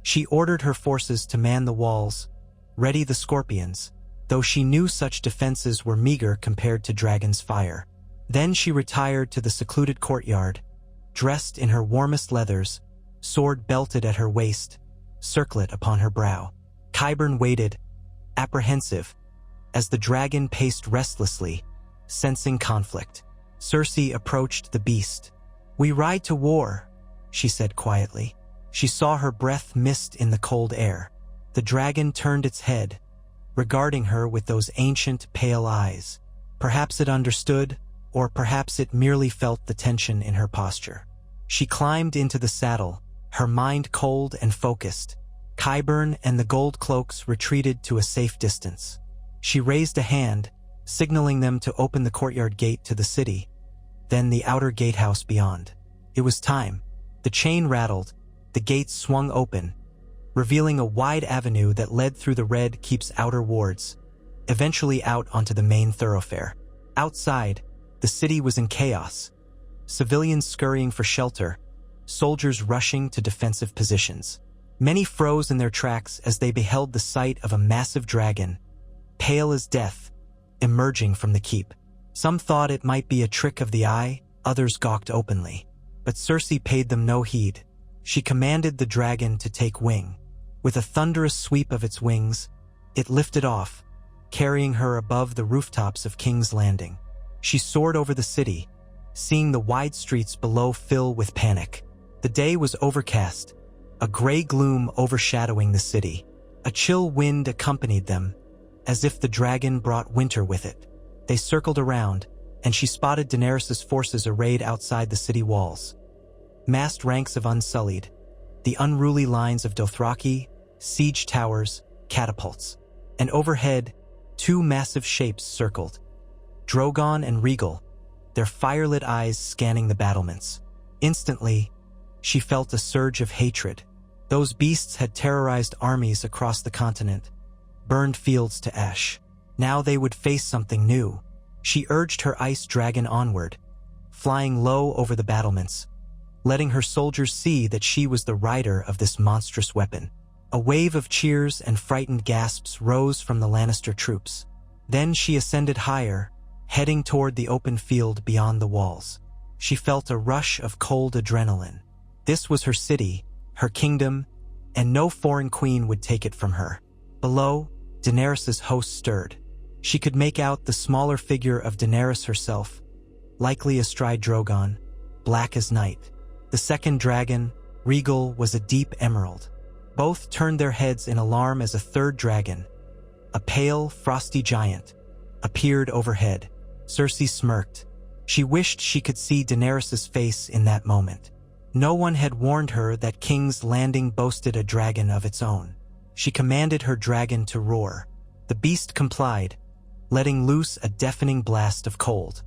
She ordered her forces to man the walls, ready the scorpions, though she knew such defenses were meager compared to Dragon's fire. Then she retired to the secluded courtyard, dressed in her warmest leathers, sword belted at her waist, circlet upon her brow. Qyburn waited, apprehensive, as the dragon paced restlessly, sensing conflict. Cersei approached the beast. "We ride to war," she said quietly. She saw her breath mist in the cold air. The dragon turned its head, regarding her with those ancient, pale eyes. Perhaps it understood, or perhaps it merely felt the tension in her posture. She climbed into the saddle, her mind cold and focused. Qyburn and the gold cloaks retreated to a safe distance. She raised a hand, signaling them to open the courtyard gate to the city, then the outer gatehouse beyond. It was time. The chain rattled, the gates swung open, revealing a wide avenue that led through the Red Keep's outer wards, eventually out onto the main thoroughfare. Outside, the city was in chaos. Civilians scurrying for shelter, soldiers rushing to defensive positions. Many froze in their tracks as they beheld the sight of a massive dragon, pale as death, emerging from the keep. Some thought it might be a trick of the eye, others gawked openly. But Cersei paid them no heed. She commanded the dragon to take wing. With a thunderous sweep of its wings, it lifted off, carrying her above the rooftops of King's Landing. She soared over the city, seeing the wide streets below fill with panic. The day was overcast, a gray gloom overshadowing the city. A chill wind accompanied them, as if the dragon brought winter with it. They circled around, and she spotted Daenerys' forces arrayed outside the city walls. Massed ranks of Unsullied, the unruly lines of Dothraki, siege towers, catapults. And overhead, 2 massive shapes circled, Drogon and Regal, their fire-lit eyes scanning the battlements. Instantly, she felt a surge of hatred. Those beasts had terrorized armies across the continent, burned fields to ash. Now they would face something new. She urged her ice dragon onward, flying low over the battlements, letting her soldiers see that she was the rider of this monstrous weapon. A wave of cheers and frightened gasps rose from the Lannister troops. Then she ascended higher, heading toward the open field beyond the walls. she felt a rush of cold adrenaline. This was her city, her kingdom, and no foreign queen would take it from her. Below, Daenerys's host stirred. She could make out the smaller figure of Daenerys herself, likely astride Drogon, black as night. The second dragon, Regal, was a deep emerald. Both turned their heads in alarm as a third dragon, a pale, frosty giant, appeared overhead. Cersei smirked. She wished she could see Daenerys's face in that moment. No one had warned her that King's Landing boasted a dragon of its own. She commanded her dragon to roar. The beast complied, letting loose a deafening blast of cold.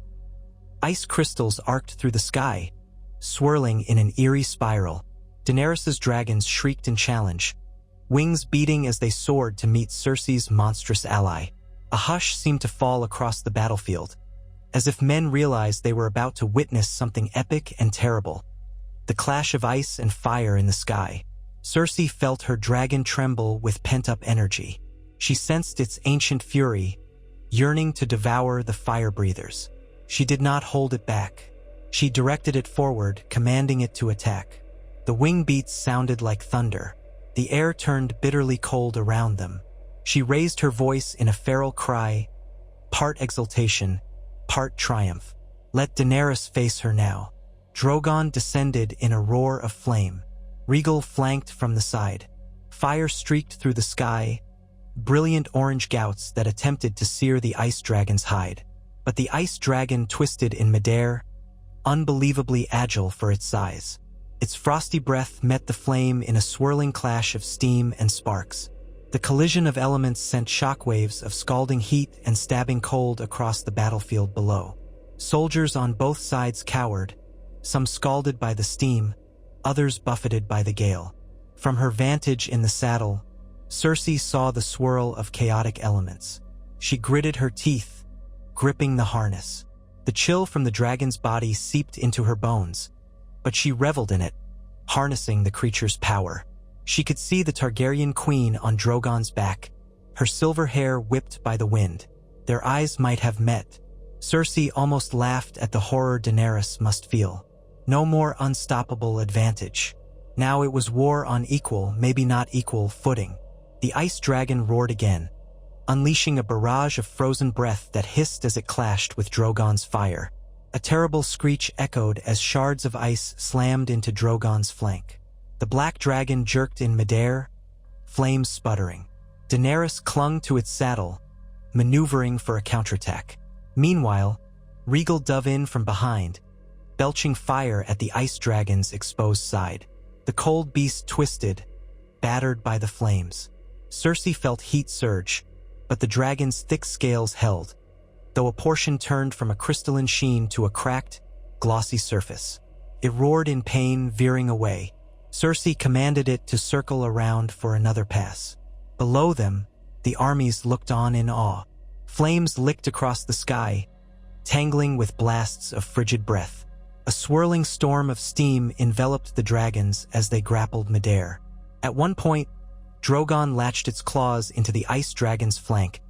Ice crystals arced through the sky, swirling in an eerie spiral. Daenerys's dragons shrieked in challenge, wings beating as they soared to meet Cersei's monstrous ally. A hush seemed to fall across the battlefield, as if men realized they were about to witness something epic and terrible. The clash of ice and fire in the sky. Cersei felt her dragon tremble with pent-up energy. She sensed its ancient fury, yearning to devour the fire-breathers. She did not hold it back. She directed it forward, commanding it to attack. The wing beats sounded like thunder. The air turned bitterly cold around them. She raised her voice in a feral cry, part exultation, part triumph. Let Daenerys face her now. Drogon descended in a roar of flame. Regal flanked from the side. Fire streaked through the sky, brilliant orange gouts that attempted to sear the ice dragon's hide. But the ice dragon twisted in midair, unbelievably agile for its size. Its frosty breath met the flame in a swirling clash of steam and sparks. The collision of elements sent shockwaves of scalding heat and stabbing cold across the battlefield below. Soldiers on both sides cowered, some scalded by the steam, others buffeted by the gale. From her vantage in the saddle, Cersei saw the swirl of chaotic elements. She gritted her teeth, gripping the harness. The chill from the dragon's body seeped into her bones, but she reveled in it, harnessing the creature's power. She could see the Targaryen queen on Drogon's back, her silver hair whipped by the wind. Their eyes might have met. Cersei almost laughed at the horror Daenerys must feel. No more unstoppable advantage. Now it was war on equal, maybe not equal, footing. The ice dragon roared again, unleashing a barrage of frozen breath that hissed as it clashed with Drogon's fire. A terrible screech echoed as shards of ice slammed into Drogon's flank. The black dragon jerked in midair, flames sputtering. Daenerys clung to its saddle, maneuvering for a counterattack. Meanwhile, Regal dove in from behind, belching fire at the ice dragon's exposed side. The cold beast twisted, battered by the flames. Cersei felt heat surge, but the dragon's thick scales held, though a portion turned from a crystalline sheen to a cracked, glossy surface. It roared in pain, veering away. Cersei commanded it to circle around for another pass. Below them, the armies looked on in awe. Flames licked across the sky, tangling with blasts of frigid breath. A swirling storm of steam enveloped the dragons as they grappled midair. At one point, Drogon latched its claws into the ice dragon's flank,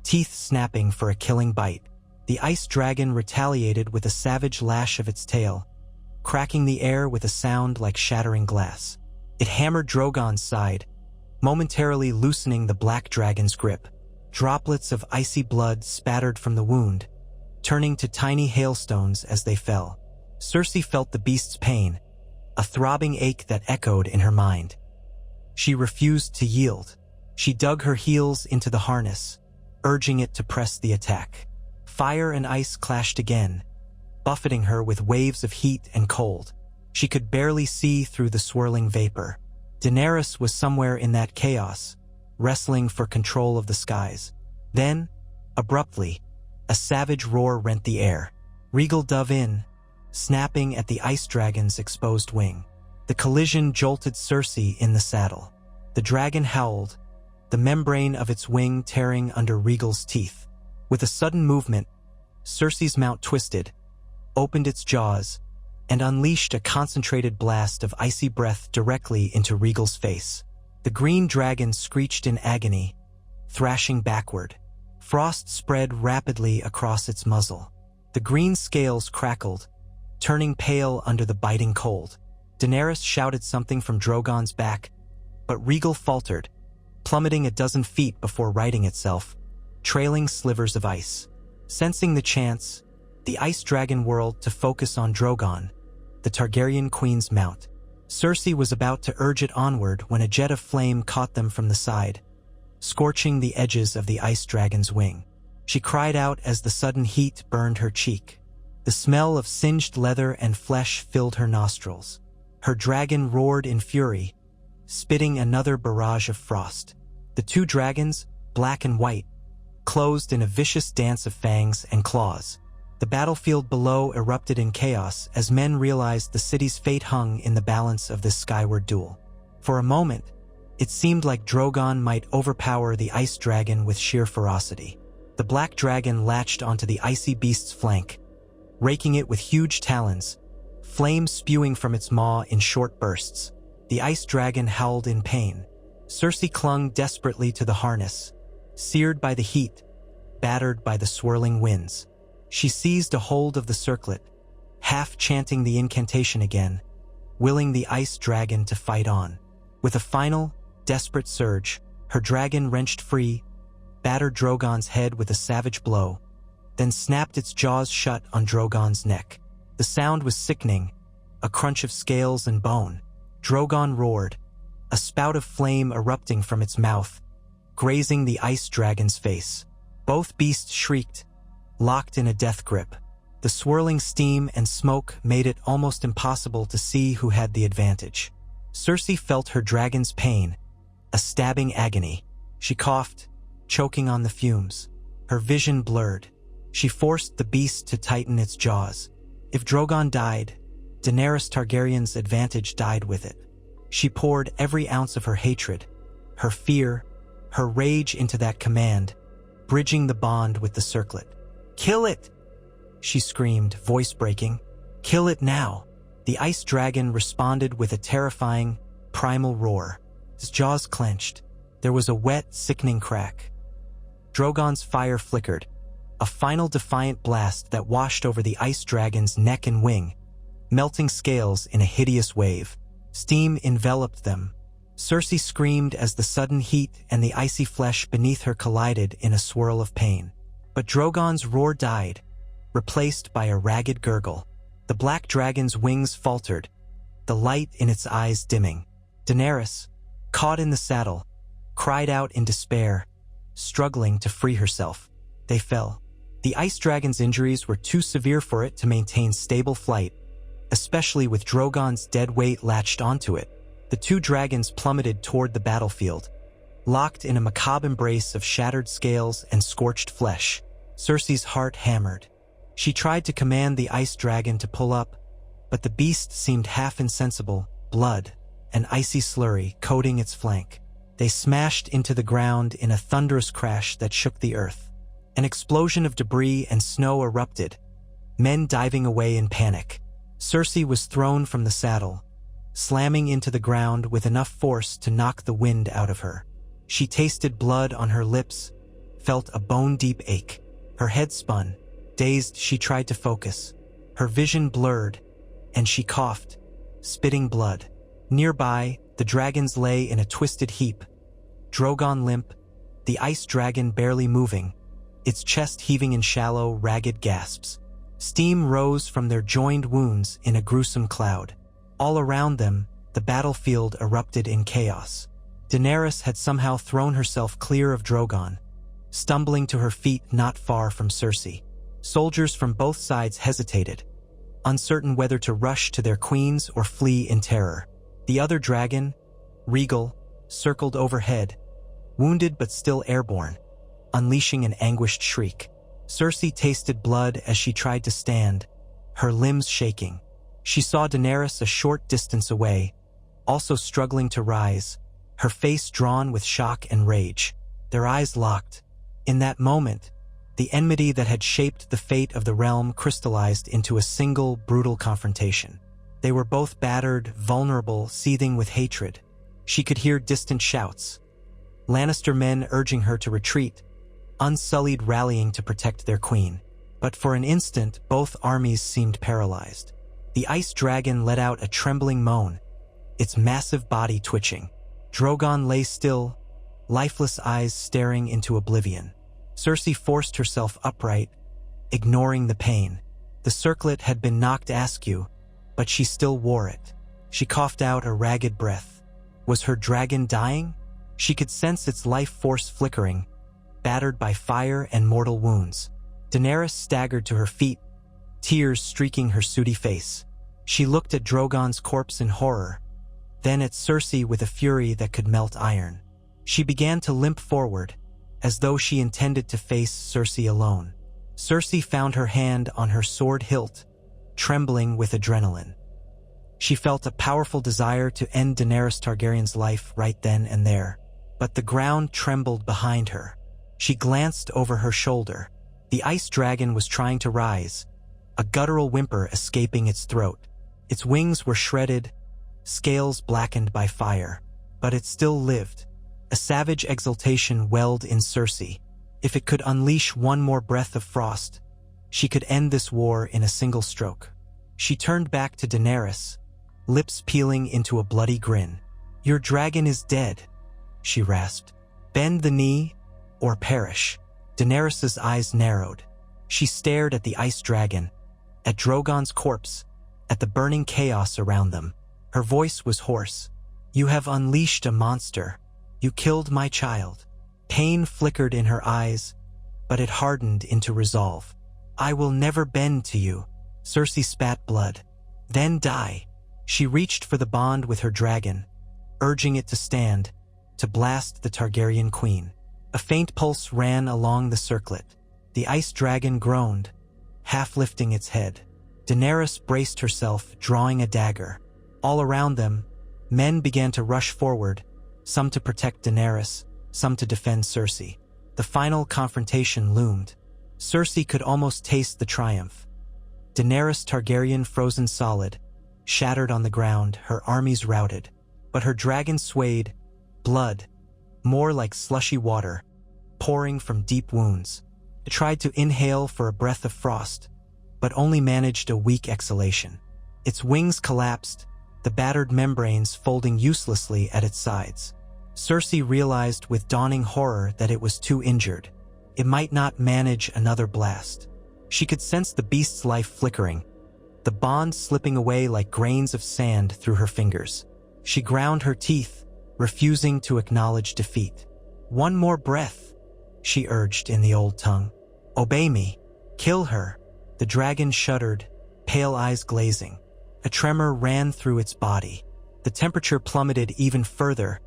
teeth snapping for a killing bite. The ice dragon retaliated with a savage lash of its tail, cracking the air with a sound like shattering glass. It hammered Drogon's side, momentarily loosening the black dragon's grip. Droplets of icy blood spattered from the wound, turning to tiny hailstones as they fell. Cersei felt the beast's pain, a throbbing ache that echoed in her mind. She refused to yield. She dug her heels into the harness, urging it to press the attack. Fire and ice clashed again, buffeting her with waves of heat and cold. She could barely see through the swirling vapor. Daenerys was somewhere in that chaos, wrestling for control of the skies. Then, abruptly, a savage roar rent the air. Regal dove in, snapping at the ice dragon's exposed wing. The collision jolted Cersei in the saddle. The dragon howled, the membrane of its wing tearing under Regal's teeth. With a sudden movement, Cersei's mount twisted, opened its jaws, and unleashed a concentrated blast of icy breath directly into Regal's face. The green dragon screeched in agony, thrashing backward. Frost spread rapidly across its muzzle. The green scales crackled, turning pale under the biting cold. Daenerys shouted something from Drogon's back, but Rhaegal faltered, plummeting a dozen feet before righting itself, trailing slivers of ice. Sensing the chance, the ice dragon whirled to focus on Drogon, the Targaryen queen's mount. Cersei was about to urge it onward when a jet of flame caught them from the side, scorching the edges of the ice dragon's wing. She cried out as the sudden heat burned her cheek. The smell of singed leather and flesh filled her nostrils. Her dragon roared in fury, spitting another barrage of frost. The two dragons, black and white, closed in a vicious dance of fangs and claws. The battlefield below erupted in chaos as men realized the city's fate hung in the balance of this skyward duel. For a moment, it seemed like Drogon might overpower the ice dragon with sheer ferocity. The black dragon latched onto the icy beast's flank, raking it with huge talons, flames spewing from its maw in short bursts. The ice dragon howled in pain. Cersei clung desperately to the harness, seared by the heat, battered by the swirling winds. She seized a hold of the circlet, half chanting the incantation again, willing the ice dragon to fight on. With a final, desperate surge, her dragon wrenched free, battered Drogon's head with a savage blow, then snapped its jaws shut on Drogon's neck. The sound was sickening, a crunch of scales and bone. Drogon roared, a spout of flame erupting from its mouth, grazing the ice dragon's face. Both beasts shrieked, locked in a death grip. The swirling steam and smoke made it almost impossible to see who had the advantage. Cersei felt her dragon's pain, a stabbing agony. She coughed, choking on the fumes. Her vision blurred. She forced the beast to tighten its jaws. If Drogon died, Daenerys Targaryen's advantage died with it. She poured every ounce of her hatred, her fear, her rage into that command, bridging the bond with the circlet. "Kill it!" she screamed, voice breaking. "Kill it now!" The ice dragon responded with a terrifying, primal roar. His jaws clenched. There was a wet, sickening crack. Drogon's fire flickered, a final defiant blast that washed over the ice dragon's neck and wing, melting scales in a hideous wave. Steam enveloped them. Cersei screamed as the sudden heat and the icy flesh beneath her collided in a swirl of pain. But Drogon's roar died, replaced by a ragged gurgle. The black dragon's wings faltered, the light in its eyes dimming. Daenerys, caught in the saddle, cried out in despair, struggling to free herself. They fell. The ice dragon's injuries were too severe for it to maintain stable flight, especially with Drogon's dead weight latched onto it. The two dragons plummeted toward the battlefield, locked in a macabre embrace of shattered scales and scorched flesh. Cersei's heart hammered. She tried to command the ice dragon to pull up, but the beast seemed half insensible, blood, an icy slurry coating its flank. They smashed into the ground in a thunderous crash that shook the earth. An explosion of debris and snow erupted, men diving away in panic. Cersei was thrown from the saddle, slamming into the ground with enough force to knock the wind out of her. She tasted blood on her lips, felt a bone-deep ache. Her head spun. Dazed, she tried to focus. Her vision blurred, and she coughed, spitting blood. Nearby, the dragons lay in a twisted heap, Drogon limp, the ice dragon barely moving, its chest heaving in shallow, ragged gasps. Steam rose from their joined wounds in a gruesome cloud. All around them, the battlefield erupted in chaos. Daenerys had somehow thrown herself clear of Drogon, stumbling to her feet not far from Cersei. Soldiers from both sides hesitated, uncertain whether to rush to their queens or flee in terror. The other dragon, Rhaegal, circled overhead, wounded but still airborne, unleashing an anguished shriek. Cersei tasted blood as she tried to stand, her limbs shaking. She saw Daenerys a short distance away, also struggling to rise, her face drawn with shock and rage. Their eyes locked. In that moment, the enmity that had shaped the fate of the realm crystallized into a single, brutal confrontation. They were both battered, vulnerable, seething with hatred. She could hear distant shouts, Lannister men urging her to retreat, unsullied rallying to protect their queen. But for an instant, both armies seemed paralyzed. The ice dragon let out a trembling moan, its massive body twitching. Drogon lay still, lifeless eyes staring into oblivion. Cersei forced herself upright, ignoring the pain. The circlet had been knocked askew, but she still wore it. She coughed out a ragged breath. Was her dragon dying? She could sense its life force flickering, battered by fire and mortal wounds. Daenerys staggered to her feet, tears streaking her sooty face. She looked at Drogon's corpse in horror, then at Cersei with a fury that could melt iron. She began to limp forward, as though she intended to face Cersei alone. Cersei found her hand on her sword hilt, trembling with adrenaline. She felt a powerful desire to end Daenerys Targaryen's life right then and there, but the ground trembled behind her. She glanced over her shoulder. The ice dragon was trying to rise, a guttural whimper escaping its throat. Its wings were shredded, scales blackened by fire, but it still lived. A savage exultation welled in Cersei. If it could unleash one more breath of frost, she could end this war in a single stroke. She turned back to Daenerys, lips peeling into a bloody grin. "Your dragon is dead," she rasped. "Bend the knee, or perish." Daenerys's eyes narrowed. She stared at the ice dragon, at Drogon's corpse, at the burning chaos around them. Her voice was hoarse. "You have unleashed a monster. You killed my child." Pain flickered in her eyes, but it hardened into resolve. "I will never bend to you." Cersei spat blood. "Then die." She reached for the bond with her dragon, urging it to stand, to blast the Targaryen queen. A faint pulse ran along the circlet. The ice dragon groaned, half lifting its head. Daenerys braced herself, drawing a dagger. All around them, men began to rush forward, some to protect Daenerys, some to defend Cersei. The final confrontation loomed. Cersei could almost taste the triumph. Daenerys Targaryen frozen solid, shattered on the ground, her armies routed. But her dragon swayed, blood, more like slushy water, pouring from deep wounds. It tried to inhale for a breath of frost, but only managed a weak exhalation. Its wings collapsed, the battered membranes folding uselessly at its sides. Cersei realized with dawning horror that it was too injured. It might not manage another blast. She could sense the beast's life flickering, the bond slipping away like grains of sand through her fingers. She ground her teeth, refusing to acknowledge defeat. "One more breath," she urged in the old tongue. "Obey me. Kill her." The dragon shuddered, pale eyes glazing. A tremor ran through its body. The temperature plummeted even further,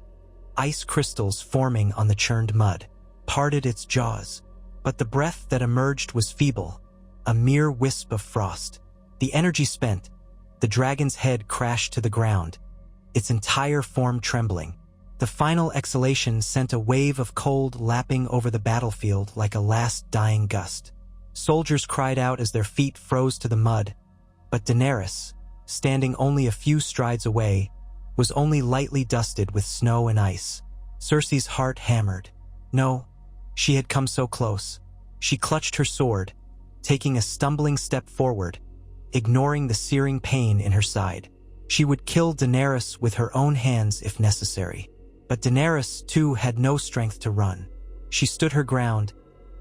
ice crystals forming on the churned mud, parted its jaws. But the breath that emerged was feeble, a mere wisp of frost. The energy spent, the dragon's head crashed to the ground, its entire form trembling. The final exhalation sent a wave of cold lapping over the battlefield like a last dying gust. Soldiers cried out as their feet froze to the mud, but Daenerys, standing only a few strides away, was only lightly dusted with snow and ice. Cersei's heart hammered. No, she had come so close. She clutched her sword, taking a stumbling step forward, ignoring the searing pain in her side. She would kill Daenerys with her own hands if necessary. But Daenerys, too, had no strength to run. She stood her ground,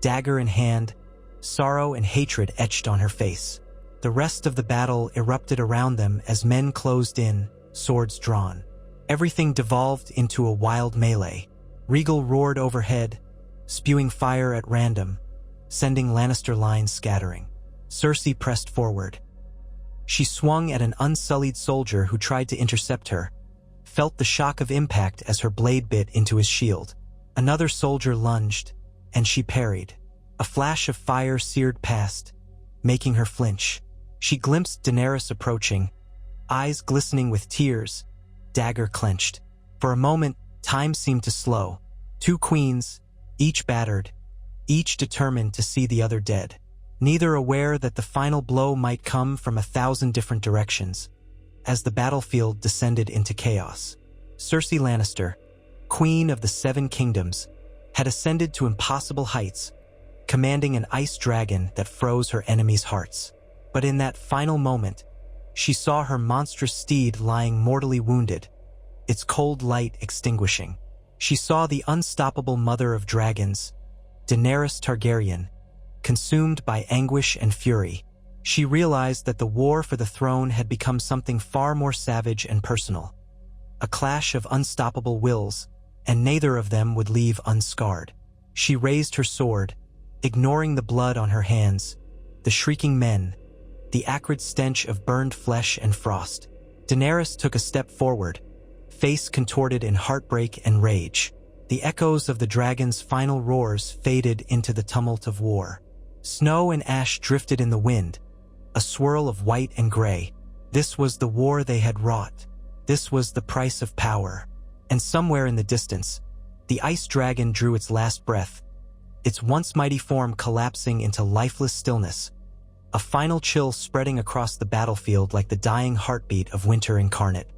dagger in hand, sorrow and hatred etched on her face. The rest of the battle erupted around them as men closed in, swords drawn. Everything devolved into a wild melee. Rhaegal roared overhead, spewing fire at random, sending Lannister lines scattering. Cersei pressed forward. She swung at an unsullied soldier who tried to intercept her, felt the shock of impact as her blade bit into his shield. Another soldier lunged, and she parried. A flash of fire seared past, making her flinch. She glimpsed Daenerys approaching, eyes glistening with tears, dagger clenched. For a moment, time seemed to slow. Two queens, each battered, each determined to see the other dead. Neither aware that the final blow might come from 1,000 different directions, as the battlefield descended into chaos. Cersei Lannister, Queen of the Seven Kingdoms, had ascended to impossible heights, commanding an ice dragon that froze her enemies' hearts. But in that final moment, She saw her monstrous steed lying mortally wounded, its cold light extinguishing. She saw the unstoppable mother of dragons, Daenerys Targaryen, consumed by anguish and fury. She realized that the war for the throne had become something far more savage and personal. A clash of unstoppable wills, and neither of them would leave unscarred. She raised her sword, ignoring the blood on her hands, the shrieking men, the acrid stench of burned flesh and frost. Daenerys took a step forward, face contorted in heartbreak and rage. The echoes of the dragon's final roars faded into the tumult of war. Snow and ash drifted in the wind, a swirl of white and gray. This was the war they had wrought. This was the price of power. And somewhere in the distance, the ice dragon drew its last breath, its once mighty form collapsing into lifeless stillness, a final chill spreading across the battlefield like the dying heartbeat of winter incarnate.